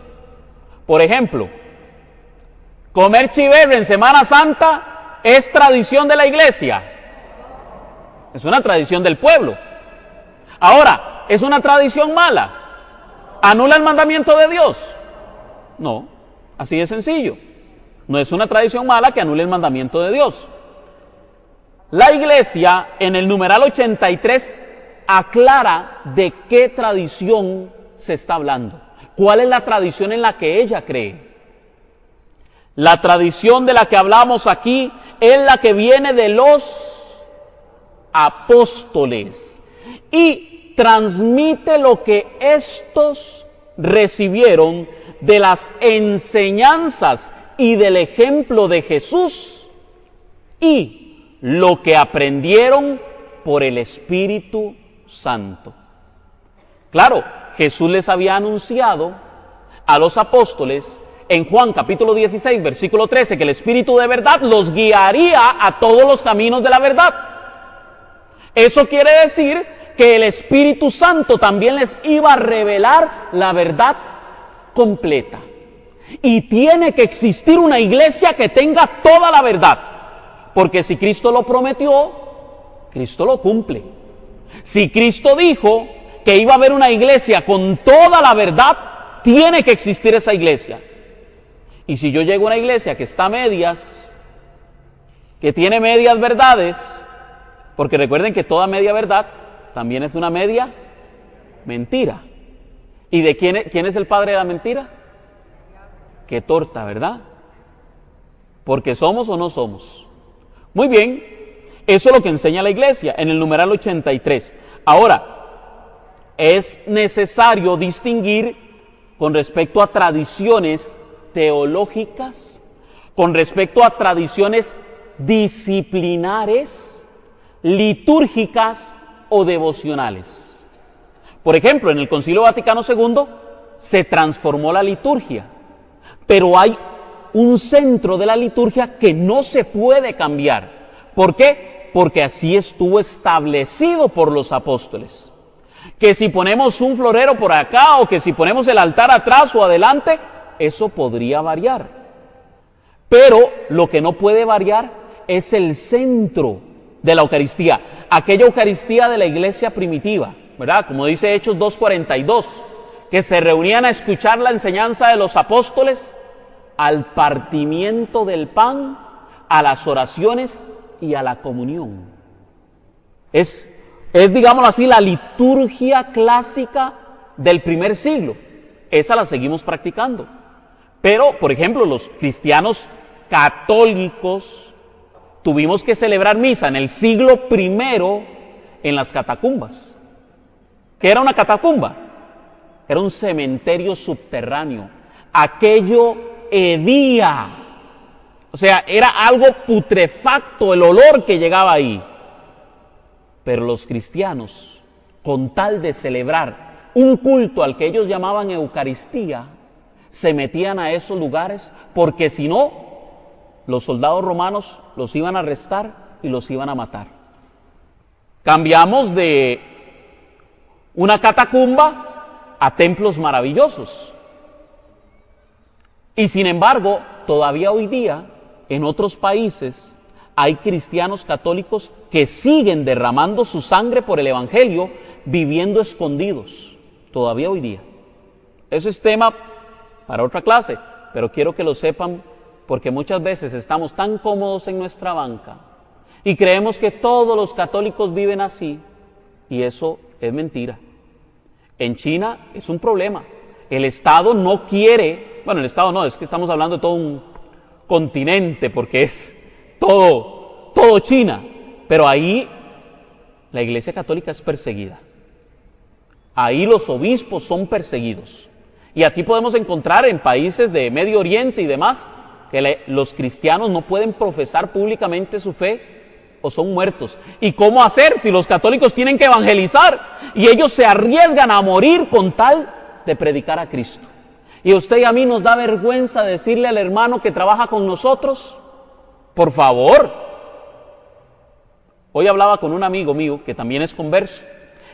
Por ejemplo, comer chiverre en Semana Santa ¿es tradición de la iglesia? Es una tradición del pueblo. Ahora, ¿es una tradición mala? ¿Anula el mandamiento de Dios? No, así de sencillo. No es una tradición mala que anule el mandamiento de Dios. La iglesia en el numeral 83 aclara de qué tradición se está hablando. ¿Cuál es la tradición en la que ella cree? La tradición de la que hablamos aquí es la que viene de los apóstoles y transmite lo que estos recibieron de las enseñanzas y del ejemplo de Jesús y lo que aprendieron por el Espíritu Santo. Claro, Jesús les había anunciado a los apóstoles en Juan capítulo 16, versículo 13, que el Espíritu de verdad los guiaría a todos los caminos de la verdad. Eso quiere decir que el Espíritu Santo también les iba a revelar la verdad completa. Y tiene que existir una iglesia que tenga toda la verdad, porque si Cristo lo prometió, Cristo lo cumple. Si Cristo dijo que iba a haber una iglesia con toda la verdad, tiene que existir esa iglesia. Y si yo llego a una iglesia que está a medias, que tiene medias verdades, porque recuerden que toda media verdad también es una media mentira. ¿Y de quién es el padre de la mentira? Qué torta, ¿verdad? Porque somos o no somos. Muy bien, eso es lo que enseña la iglesia en el numeral 83. Ahora, es necesario distinguir con respecto a tradiciones teológicas, con respecto a tradiciones disciplinares, litúrgicas o devocionales. Por ejemplo, en el Concilio Vaticano II se transformó la liturgia, pero hay un centro de la liturgia que no se puede cambiar. ¿Por qué? Porque así estuvo establecido por los apóstoles. Que si ponemos un florero por acá o que si ponemos el altar atrás o adelante, eso podría variar. Pero lo que no puede variar es el centro de la Eucaristía, aquella Eucaristía de la iglesia primitiva, ¿verdad? Como dice Hechos 2:42, que se reunían a escuchar la enseñanza de los apóstoles, al partimiento del pan, a las oraciones y a la comunión. Es digámoslo así, la liturgia clásica del primer siglo. Esa la seguimos practicando. Pero, por ejemplo, los cristianos católicos tuvimos que celebrar misa en el siglo I en las catacumbas. ¿Qué era una catacumba? Era un cementerio subterráneo. Aquello hedía. O sea, era algo putrefacto el olor que llegaba ahí. Pero los cristianos, con tal de celebrar un culto al que ellos llamaban Eucaristía, se metían a esos lugares porque si no, los soldados romanos los iban a arrestar y los iban a matar. Cambiamos de una catacumba a templos maravillosos. Y sin embargo, todavía hoy día, en otros países, hay cristianos católicos que siguen derramando su sangre por el Evangelio, viviendo escondidos, todavía hoy día. Eso es tema para otra clase, pero quiero que lo sepan porque muchas veces estamos tan cómodos en nuestra banca y creemos que todos los católicos viven así, y eso es mentira. En China es un problema. El Estado no quiere, bueno, el Estado no, es que estamos hablando de todo un continente porque es todo China, pero ahí la Iglesia Católica es perseguida. Ahí los obispos son perseguidos. Y aquí podemos encontrar en países de Medio Oriente y demás que los cristianos no pueden profesar públicamente su fe o son muertos. ¿Y cómo hacer si los católicos tienen que evangelizar y ellos se arriesgan a morir con tal de predicar a Cristo? Y a usted y a mí nos da vergüenza decirle al hermano que trabaja con nosotros, por favor. Hoy hablaba con un amigo mío que también es converso.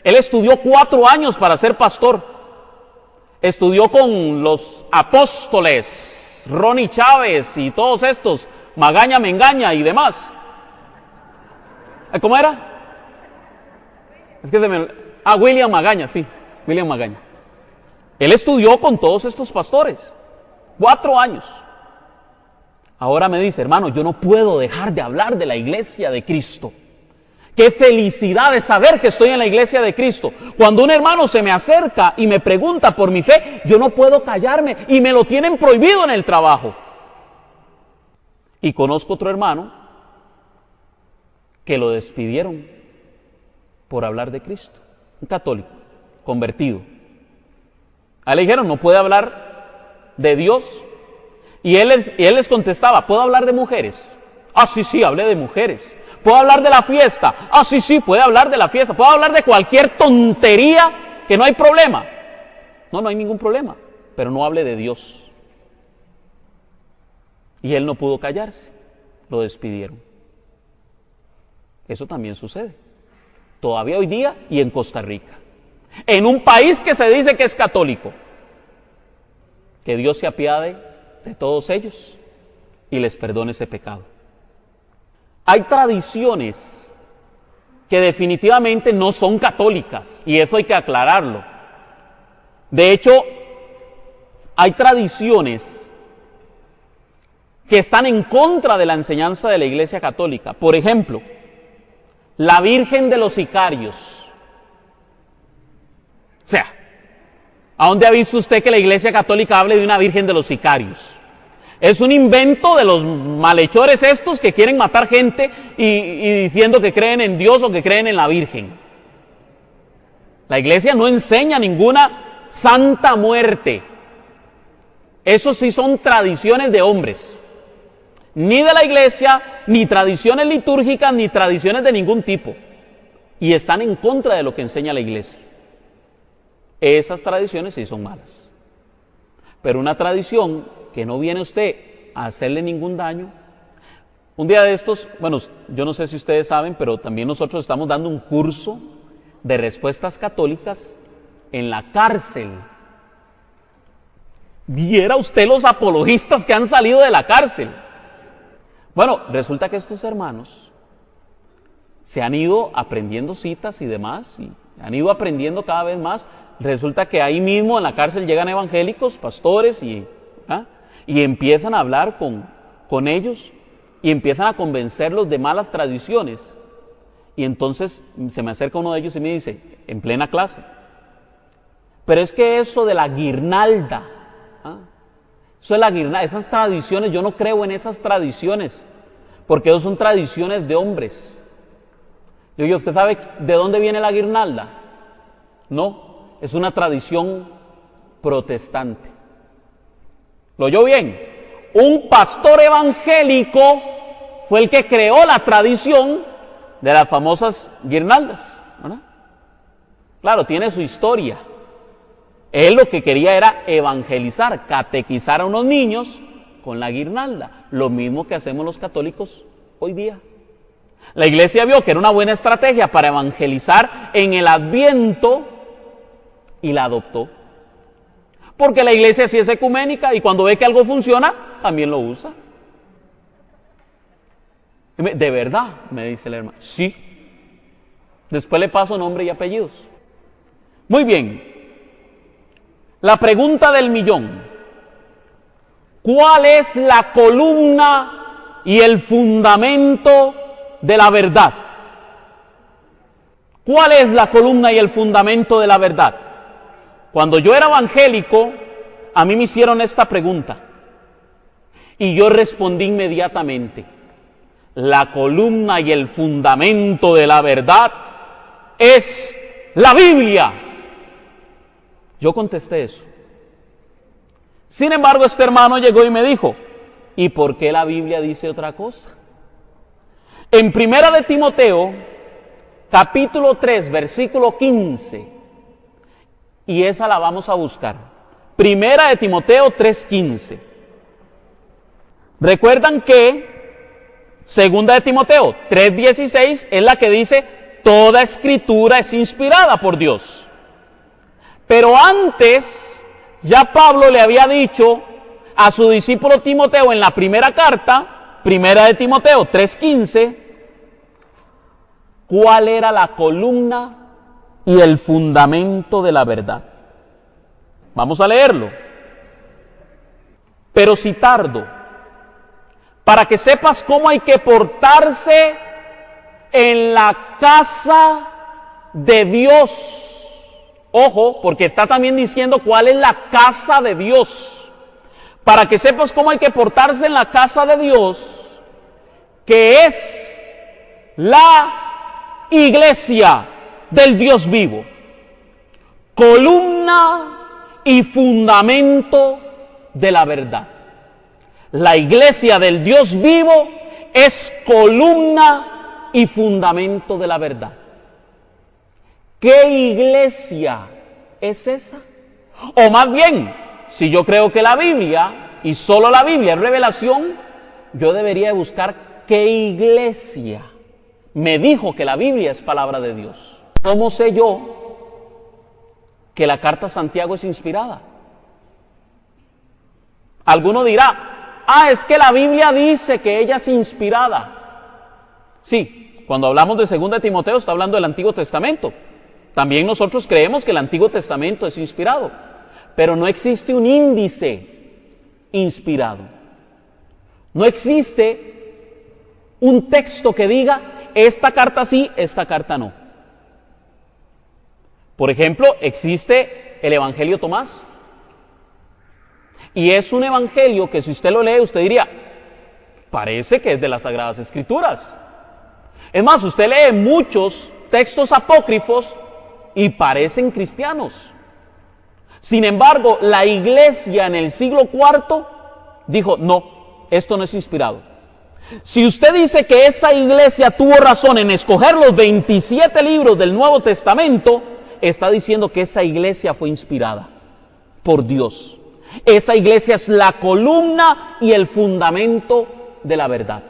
Él estudió 4 años para ser pastor. Estudió con los apóstoles, Ronnie Chávez y todos estos, Magaña Mengaña y demás. ¿Cómo era? Es que William Magaña, sí, William Magaña. Él estudió con todos estos pastores, 4 años. Ahora me dice, hermano, yo no puedo dejar de hablar de la iglesia de Cristo. Qué felicidad de saber que estoy en la iglesia de Cristo. Cuando un hermano se me acerca y me pregunta por mi fe, yo no puedo callarme y me lo tienen prohibido en el trabajo. Y conozco otro hermano que lo despidieron por hablar de Cristo. Un católico, convertido. A él le dijeron, no puede hablar de Dios. Y él les contestaba, ¿puedo hablar de mujeres? Ah, sí, hablé de mujeres. ¿Puedo hablar de la fiesta? Ah, sí, puede hablar de la fiesta. ¿Puedo hablar de cualquier tontería que no hay problema? No hay ningún problema, pero no hable de Dios. Y él no pudo callarse, lo despidieron. Eso también sucede, todavía hoy día y en Costa Rica. En un país que se dice que es católico. Que Dios se apiade de todos ellos y les perdone ese pecado. Hay tradiciones que definitivamente no son católicas y eso hay que aclararlo. De hecho, hay tradiciones que están en contra de la enseñanza de la Iglesia Católica. Por ejemplo, la Virgen de los Sicarios. O sea, ¿a dónde ha visto usted que la Iglesia Católica hable de una Virgen de los Sicarios? Es un invento de los malhechores estos que quieren matar gente y diciendo que creen en Dios o que creen en la Virgen. La Iglesia no enseña ninguna santa muerte. Eso sí son tradiciones de hombres. Ni de la Iglesia, ni tradiciones litúrgicas, ni tradiciones de ningún tipo. Y están en contra de lo que enseña la Iglesia. Esas tradiciones sí son malas. Pero una tradición que no viene usted a hacerle ningún daño. Un día de estos, bueno, yo no sé si ustedes saben, pero también nosotros estamos dando un curso de Respuestas Católicas en la cárcel. Viera usted los apologistas que han salido de la cárcel. Bueno, resulta que estos hermanos se han ido aprendiendo citas y demás, y han ido aprendiendo cada vez más. Resulta que ahí mismo en la cárcel llegan evangélicos, pastores, y empiezan a hablar con ellos, y empiezan a convencerlos de malas tradiciones. Y entonces se me acerca uno de ellos y me dice, en plena clase, pero es que eso de la guirnalda, eso de la guirnalda, esas tradiciones, yo no creo en esas tradiciones, porque esas son tradiciones de hombres. Yo digo, ¿usted sabe de dónde viene la guirnalda? No, es una tradición protestante. ¿Lo oyó bien? Un pastor evangélico fue el que creó la tradición de las famosas guirnaldas, ¿verdad? Claro, tiene su historia. Él lo que quería era evangelizar, catequizar a unos niños con la guirnalda, lo mismo que hacemos los católicos hoy día. La iglesia vio que era una buena estrategia para evangelizar en el Adviento y la adoptó. Porque la iglesia sí es ecuménica y cuando ve que algo funciona, también lo usa. ¿De verdad? Me dice el hermano. Sí. Después le paso nombre y apellidos. Muy bien. La pregunta del millón. ¿Cuál es la columna y el fundamento de la verdad? ¿Cuál es la columna y el fundamento de la verdad? Cuando yo era evangélico, a mí me hicieron esta pregunta y yo respondí inmediatamente. La columna y el fundamento de la verdad es la Biblia. Yo contesté eso. Sin embargo, este hermano llegó y me dijo, ¿y por qué la Biblia dice otra cosa? En Primera de Timoteo, capítulo 3, versículo 15, y esa la vamos a buscar. Primera de Timoteo 3:15. Recuerdan que Segunda de Timoteo 3:16 es la que dice, toda escritura es inspirada por Dios. Pero antes, ya Pablo le había dicho a su discípulo Timoteo en la primera carta, Primera de Timoteo 3:15, cuál era la columna y el fundamento de la verdad. Vamos a leerlo. Pero si tardo, para que sepas cómo hay que portarse en la casa de Dios. Ojo, porque está también diciendo cuál es la casa de Dios. Para que sepas cómo hay que portarse en la casa de Dios, que es la iglesia del Dios vivo. Columna y fundamento de la verdad. La iglesia del Dios vivo es columna y fundamento de la verdad. ¿Qué iglesia es esa? O más bien, si yo creo que la Biblia, y solo la Biblia es revelación, yo debería buscar qué iglesia me dijo que la Biblia es palabra de Dios. ¿Cómo sé yo que la carta a Santiago es inspirada? Alguno dirá, es que la Biblia dice que ella es inspirada. Sí, cuando hablamos de 2 de Timoteo está hablando del Antiguo Testamento. También nosotros creemos que el Antiguo Testamento es inspirado, pero no existe un índice inspirado. No existe un texto que diga, esta carta sí, esta carta no. Por ejemplo, existe el Evangelio Tomás, y es un evangelio que si usted lo lee, usted diría, parece que es de las Sagradas Escrituras. Es más, usted lee muchos textos apócrifos y parecen cristianos. Sin embargo, la iglesia en el siglo IV dijo, no, esto no es inspirado. Si usted dice que esa iglesia tuvo razón en escoger los 27 libros del Nuevo Testamento, está diciendo que esa iglesia fue inspirada por Dios. Esa iglesia es la columna y el fundamento de la verdad.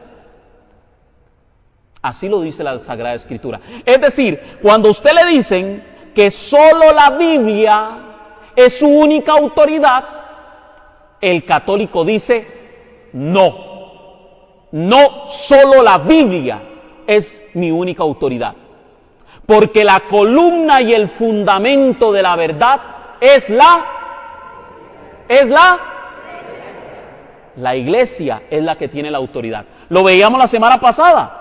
Así lo dice la Sagrada Escritura. Es decir, cuando a usted le dicen que solo la Biblia es su única autoridad, el católico dice, no solo la Biblia es mi única autoridad. Porque la columna y el fundamento de la verdad es la iglesia es la que tiene la autoridad. Lo veíamos la semana pasada.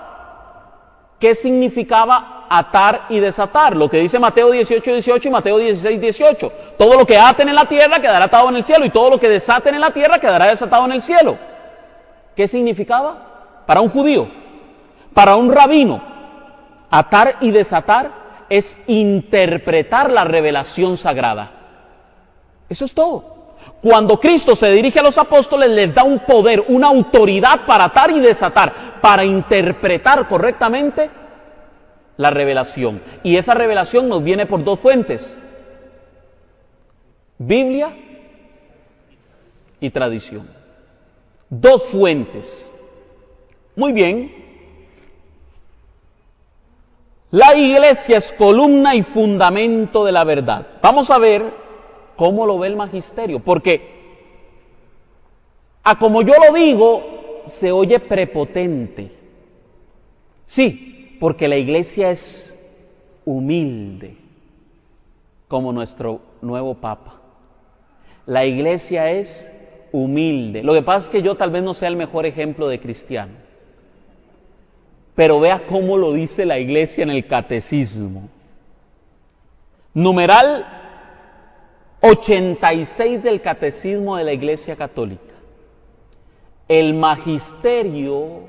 ¿Qué significaba atar y desatar? Lo que dice Mateo 18:18 y Mateo 16:18. Todo lo que aten en la tierra quedará atado en el cielo, y todo lo que desaten en la tierra quedará desatado en el cielo. ¿Qué significaba? Para un judío, para un rabino, atar y desatar es interpretar la revelación sagrada. Eso es todo. Cuando Cristo se dirige a los apóstoles, les da un poder, una autoridad para atar y desatar, para interpretar correctamente la revelación. Y esa revelación nos viene por dos fuentes: Biblia y tradición. Dos fuentes. Muy bien. La iglesia es columna y fundamento de la verdad. Vamos a ver cómo lo ve el magisterio, porque a como yo lo digo, se oye prepotente. Sí, porque la iglesia es humilde, como nuestro nuevo Papa. La iglesia es humilde. Lo que pasa es que yo tal vez no sea el mejor ejemplo de cristiano, pero vea cómo lo dice la iglesia en el catecismo. Numeral 86 del catecismo de la Iglesia Católica. El magisterio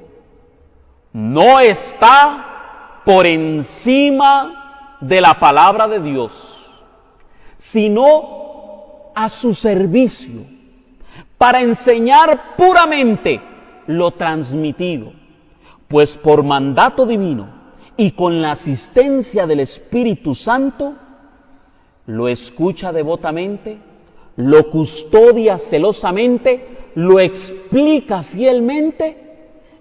no está por encima de la palabra de Dios, sino a su servicio, para enseñar puramente lo transmitido, pues por mandato divino y con la asistencia del Espíritu Santo, lo escucha devotamente, lo custodia celosamente, lo explica fielmente,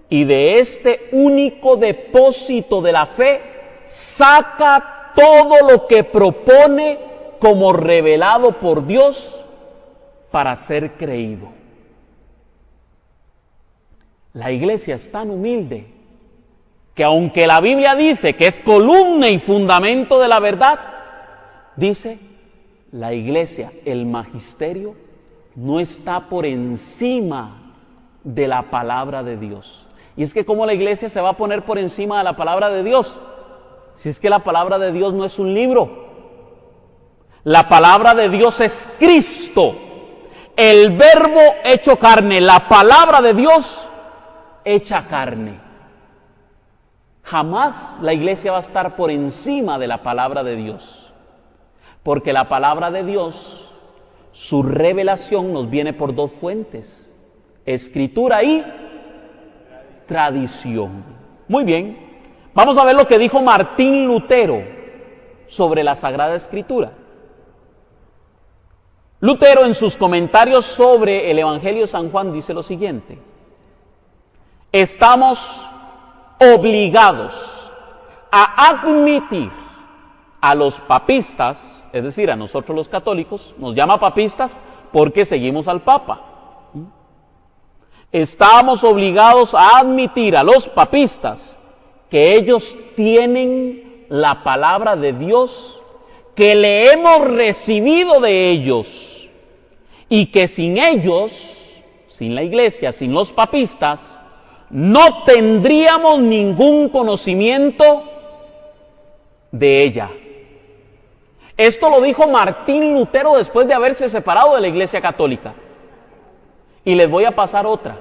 y de este único depósito de la fe saca todo lo que propone como revelado por Dios para ser creído. La iglesia es tan humilde que aunque la Biblia dice que es columna y fundamento de la verdad, dice, la iglesia, el magisterio, no está por encima de la palabra de Dios. Y es que ¿cómo la iglesia se va a poner por encima de la palabra de Dios? Si es que la palabra de Dios no es un libro. La palabra de Dios es Cristo, el verbo hecho carne, la palabra de Dios hecha carne. Jamás la iglesia va a estar por encima de la palabra de Dios. Porque la palabra de Dios, su revelación nos viene por dos fuentes: Escritura y tradición. Muy bien, vamos a ver lo que dijo Martín Lutero sobre la Sagrada Escritura. Lutero, en sus comentarios sobre el Evangelio de San Juan, dice lo siguiente: estamos obligados a admitir a los papistas, es decir, a nosotros los católicos, nos llama papistas porque seguimos al Papa. Estamos obligados a admitir a los papistas que ellos tienen la palabra de Dios, que le hemos recibido de ellos, y que sin ellos, sin la iglesia, sin los papistas, no tendríamos ningún conocimiento de ella. Esto lo dijo Martín Lutero después de haberse separado de la Iglesia Católica. Y les voy a pasar otra.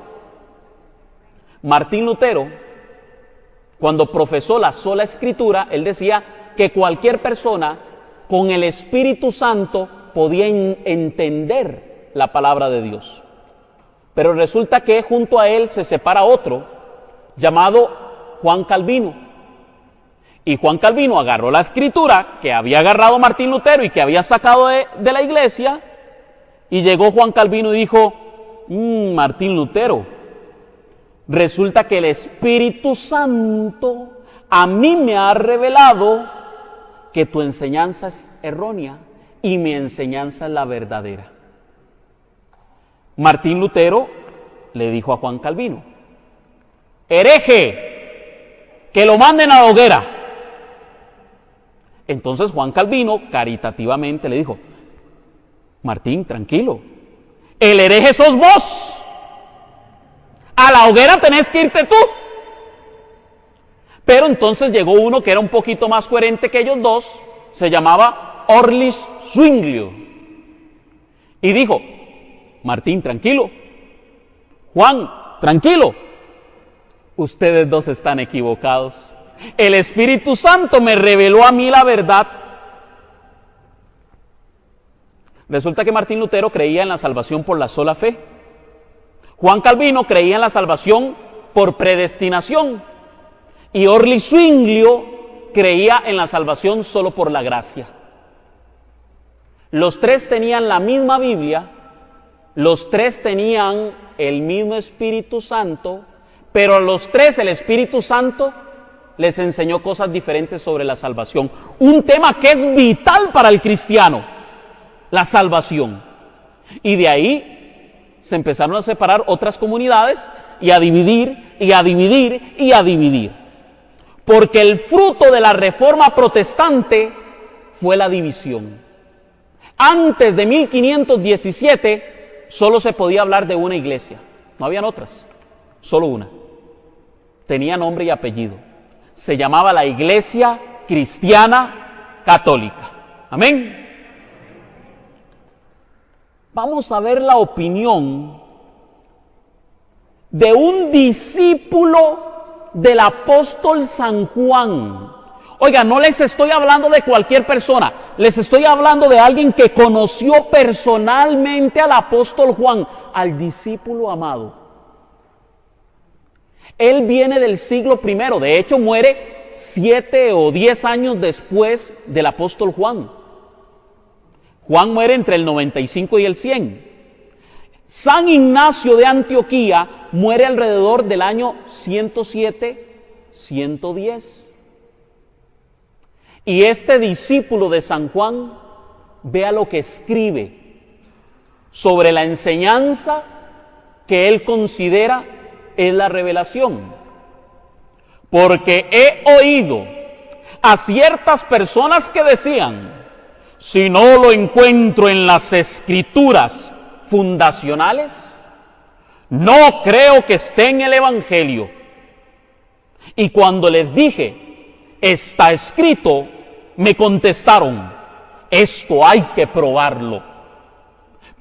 Martín Lutero, cuando profesó la sola Escritura, él decía que cualquier persona con el Espíritu Santo podía entender la palabra de Dios. Pero resulta que junto a él se separa otro, llamado Juan Calvino. Y Juan Calvino agarró la Escritura que había agarrado Martín Lutero y que había sacado de la iglesia, y llegó Juan Calvino y dijo: Martín Lutero, resulta que el Espíritu Santo a mí me ha revelado que tu enseñanza es errónea y mi enseñanza es la verdadera. Martín Lutero le dijo a Juan Calvino: hereje, que lo manden a la hoguera. Entonces Juan Calvino caritativamente le dijo: Martín, tranquilo, el hereje sos vos, a la hoguera tenés que irte tú. Pero entonces llegó uno que era un poquito más coherente que ellos dos, se llamaba Orlis Zwinglio, y dijo: Martín, tranquilo, Juan, tranquilo, ustedes dos están equivocados. El Espíritu Santo me reveló a mí la verdad. Resulta que Martín Lutero creía en la salvación por la sola fe. Juan Calvino creía en la salvación por predestinación. Y Orlis Zwinglio creía en la salvación solo por la gracia. Los tres tenían la misma Biblia, los tres tenían el mismo Espíritu Santo, pero a los tres el Espíritu Santo les enseñó cosas diferentes sobre la salvación. Un tema que es vital para el cristiano, la salvación. Y de ahí se empezaron a separar otras comunidades y a dividir, y a dividir, y a dividir. Porque el fruto de la Reforma Protestante fue la división. Antes de 1517 solo se podía hablar de una iglesia, no habían otras, solo una. Tenía nombre y apellido. Se llamaba la Iglesia Cristiana Católica. Amén. Vamos a ver la opinión de un discípulo del apóstol San Juan. Oiga, no les estoy hablando de cualquier persona, les estoy hablando de alguien que conoció personalmente al apóstol Juan, al discípulo amado. Él viene del siglo I, de hecho muere 7 o 10 años después del apóstol Juan. Juan muere entre el 95 y el 100. San Ignacio de Antioquía muere alrededor del año 107, 110. Y este discípulo de San Juan, vea lo que escribe sobre la enseñanza que él considera es la revelación. Porque he oído a ciertas personas que decían: si no lo encuentro en las escrituras fundacionales, no creo que esté en el Evangelio. Y cuando les dije, está escrito, me contestaron: esto hay que probarlo.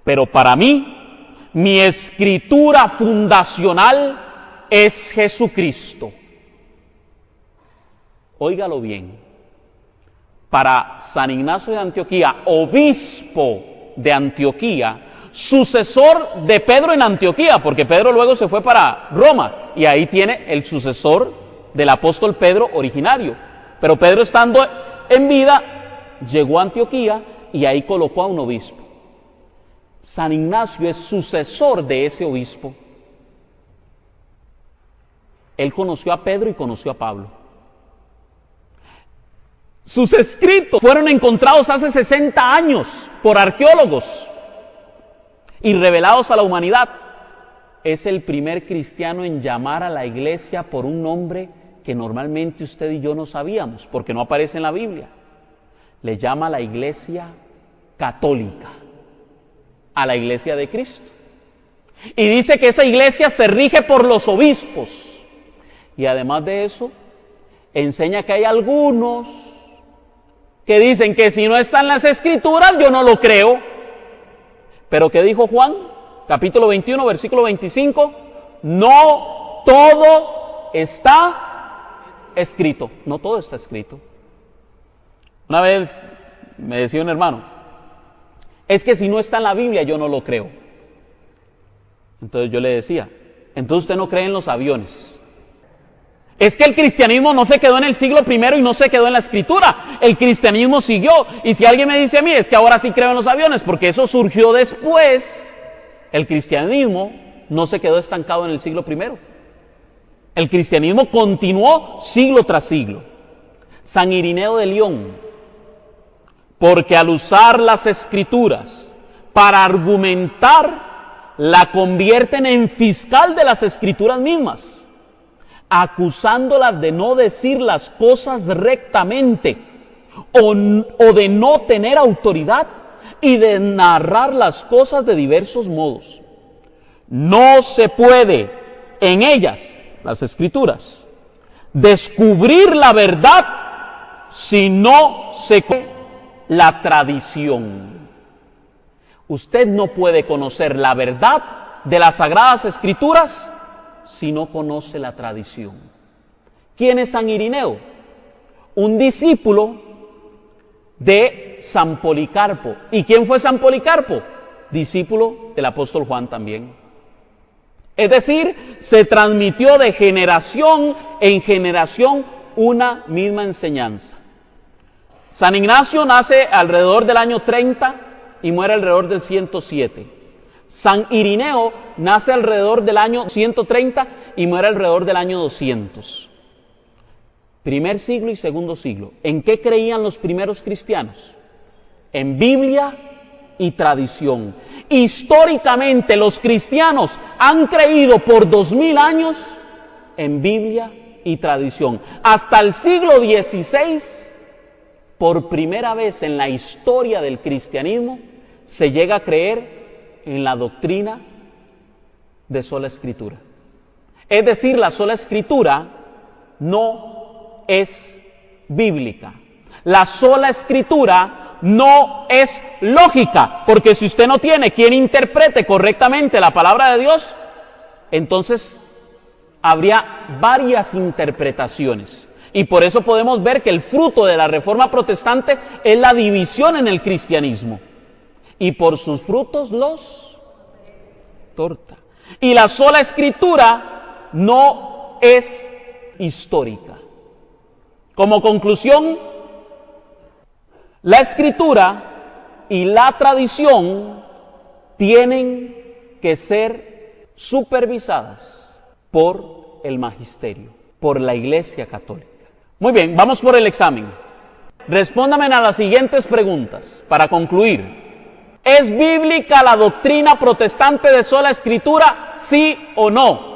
Pero para mí, mi escritura fundacional es Jesucristo. Óigalo bien. Para San Ignacio de Antioquía, obispo de Antioquía, sucesor de Pedro en Antioquía, porque Pedro luego se fue para Roma, y ahí tiene el sucesor del apóstol Pedro originario. Pero Pedro, estando en vida, llegó a Antioquía y ahí colocó a un obispo. San Ignacio es sucesor de ese obispo. Él conoció a Pedro y conoció a Pablo. Sus escritos fueron encontrados hace 60 años por arqueólogos y revelados a la humanidad. Es el primer cristiano en llamar a la iglesia por un nombre que normalmente usted y yo no sabíamos, porque no aparece en la Biblia. Le llama a la iglesia católica, a la iglesia de Cristo. Y dice que esa iglesia se rige por los obispos. Y además de eso, enseña que hay algunos que dicen que si no está en las escrituras, yo no lo creo. Pero ¿qué dijo Juan? Capítulo 21, versículo 25. No todo está escrito. No todo está escrito. Una vez me decía un hermano: es que si no está en la Biblia, yo no lo creo. Entonces yo le decía: entonces usted no cree en los aviones. Es que el cristianismo no se quedó en el siglo I y no se quedó en la escritura. El cristianismo siguió. Y si alguien me dice a mí, es que ahora sí creo en los aviones, porque eso surgió después. El cristianismo no se quedó estancado en el siglo I. El cristianismo continuó siglo tras siglo. San Irineo de León, porque al usar las escrituras para argumentar, la convierten en fiscal de las escrituras mismas, acusándolas de no decir las cosas rectamente o de no tener autoridad y de narrar las cosas de diversos modos. No se puede en ellas, las escrituras, descubrir la verdad si no se conoce la tradición. Usted no puede conocer la verdad de las Sagradas Escrituras si no conoce la tradición. ¿Quién es San Irineo? Un discípulo de San Policarpo. ¿Y quién fue San Policarpo? Discípulo del apóstol Juan también. Es decir, se transmitió de generación en generación una misma enseñanza. San Ignacio nace alrededor del año 30 y muere alrededor del 107. San Irineo nace alrededor del año 130 y muere alrededor del año 200. Primer siglo y segundo siglo. ¿En qué creían los primeros cristianos? En Biblia y tradición. Históricamente los cristianos han creído por 2000 años en Biblia y tradición. Hasta el siglo XVI, por primera vez en la historia del cristianismo, se llega a creer en la doctrina de sola escritura. Es decir, la sola escritura no es bíblica. La sola escritura no es lógica, porque si usted no tiene quien interprete correctamente la palabra de Dios, entonces habría varias interpretaciones. Y por eso podemos ver que el fruto de la Reforma Protestante es la división en el cristianismo. Y por sus frutos los torta. Y la sola escritura no es histórica. Como conclusión, la escritura y la tradición tienen que ser supervisadas por el magisterio, por la Iglesia Católica. Muy bien, vamos por el examen. Respóndame a las siguientes preguntas para concluir. ¿Es bíblica la doctrina protestante de sola escritura? ¿Sí o no?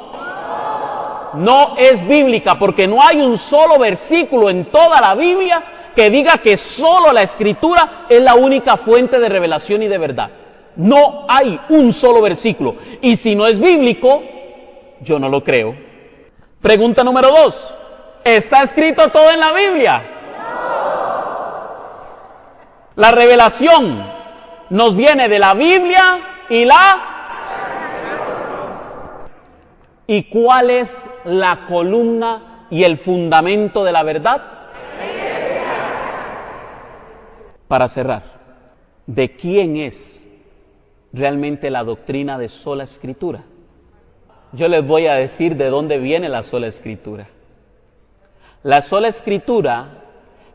No es bíblica, porque no hay un solo versículo en toda la Biblia que diga que solo la escritura es la única fuente de revelación y de verdad. No hay un solo versículo. Y si no es bíblico, yo no lo creo. Pregunta número 2. ¿Está escrito todo en la Biblia? La revelación nos viene de la Biblia y la... ¿Y cuál es la columna y el fundamento de la verdad? Para cerrar, ¿de quién es realmente la doctrina de sola escritura? Yo les voy a decir de dónde viene la sola escritura. La sola escritura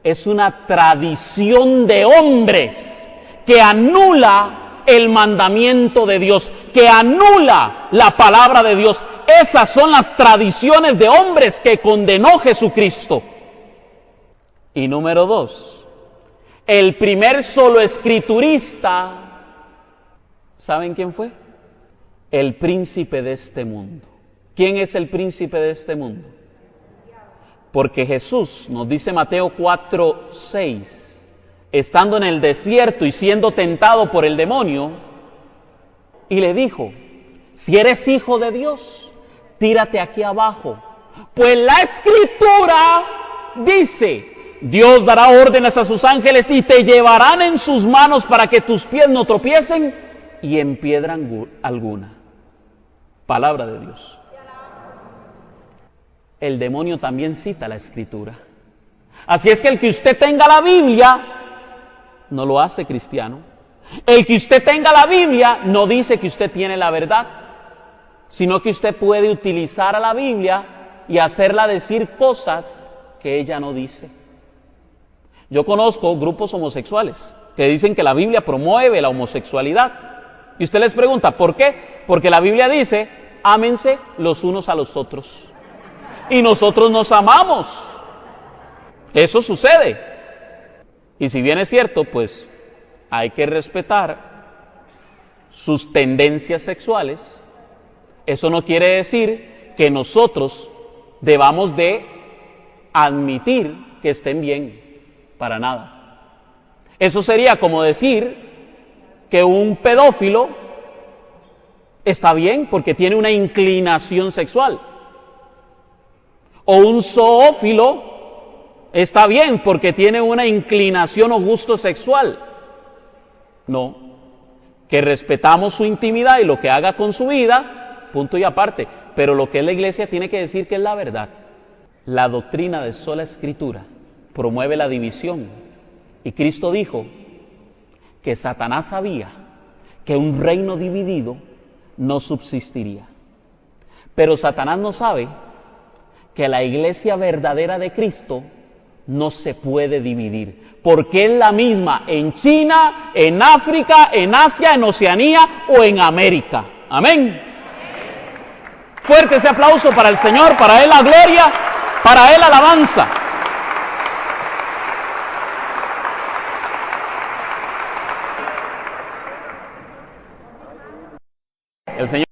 es una tradición de hombres que anula el mandamiento de Dios, que anula la palabra de Dios. Esas son las tradiciones de hombres que condenó Jesucristo. Y número 2, el primer solo escriturista, ¿saben quién fue? El príncipe de este mundo. ¿Quién es el príncipe de este mundo? Porque Jesús, nos dice Mateo 4:6, estando en el desierto y siendo tentado por el demonio, y le dijo, si eres hijo de Dios, tírate aquí abajo, pues la escritura dice, Dios dará órdenes a sus ángeles y te llevarán en sus manos para que tus pies no tropiecen y en piedra alguna. Palabra de Dios. El demonio también cita la escritura. Así es que el que usted tenga la Biblia no lo hace cristiano. El que usted tenga la Biblia no dice que usted tiene la verdad, sino que usted puede utilizar a la Biblia y hacerla decir cosas que ella no dice. Yo conozco grupos homosexuales que dicen que la Biblia promueve la homosexualidad. Y usted les pregunta, ¿por qué? Porque la Biblia dice, ámense los unos a los otros. y nosotros nos amamos. Eso sucede. Y si bien es cierto, pues hay que respetar sus tendencias sexuales, eso no quiere decir que nosotros debamos de admitir que estén bien, para nada. Eso sería como decir que un pedófilo está bien porque tiene una inclinación sexual, o un zoófilo está bien porque tiene una inclinación o gusto sexual. No, que respetamos su intimidad y lo que haga con su vida, punto y aparte. Pero lo que es la iglesia tiene que decir que es la verdad. La doctrina de sola escritura promueve la división. Y Cristo dijo que Satanás sabía que un reino dividido no subsistiría. Pero Satanás no sabe que la iglesia verdadera de Cristo no se puede dividir, porque es la misma en China, en África, en Asia, en Oceanía o en América. Amén. Fuerte ese aplauso para el Señor, para Él la gloria, para Él la alabanza. El Señor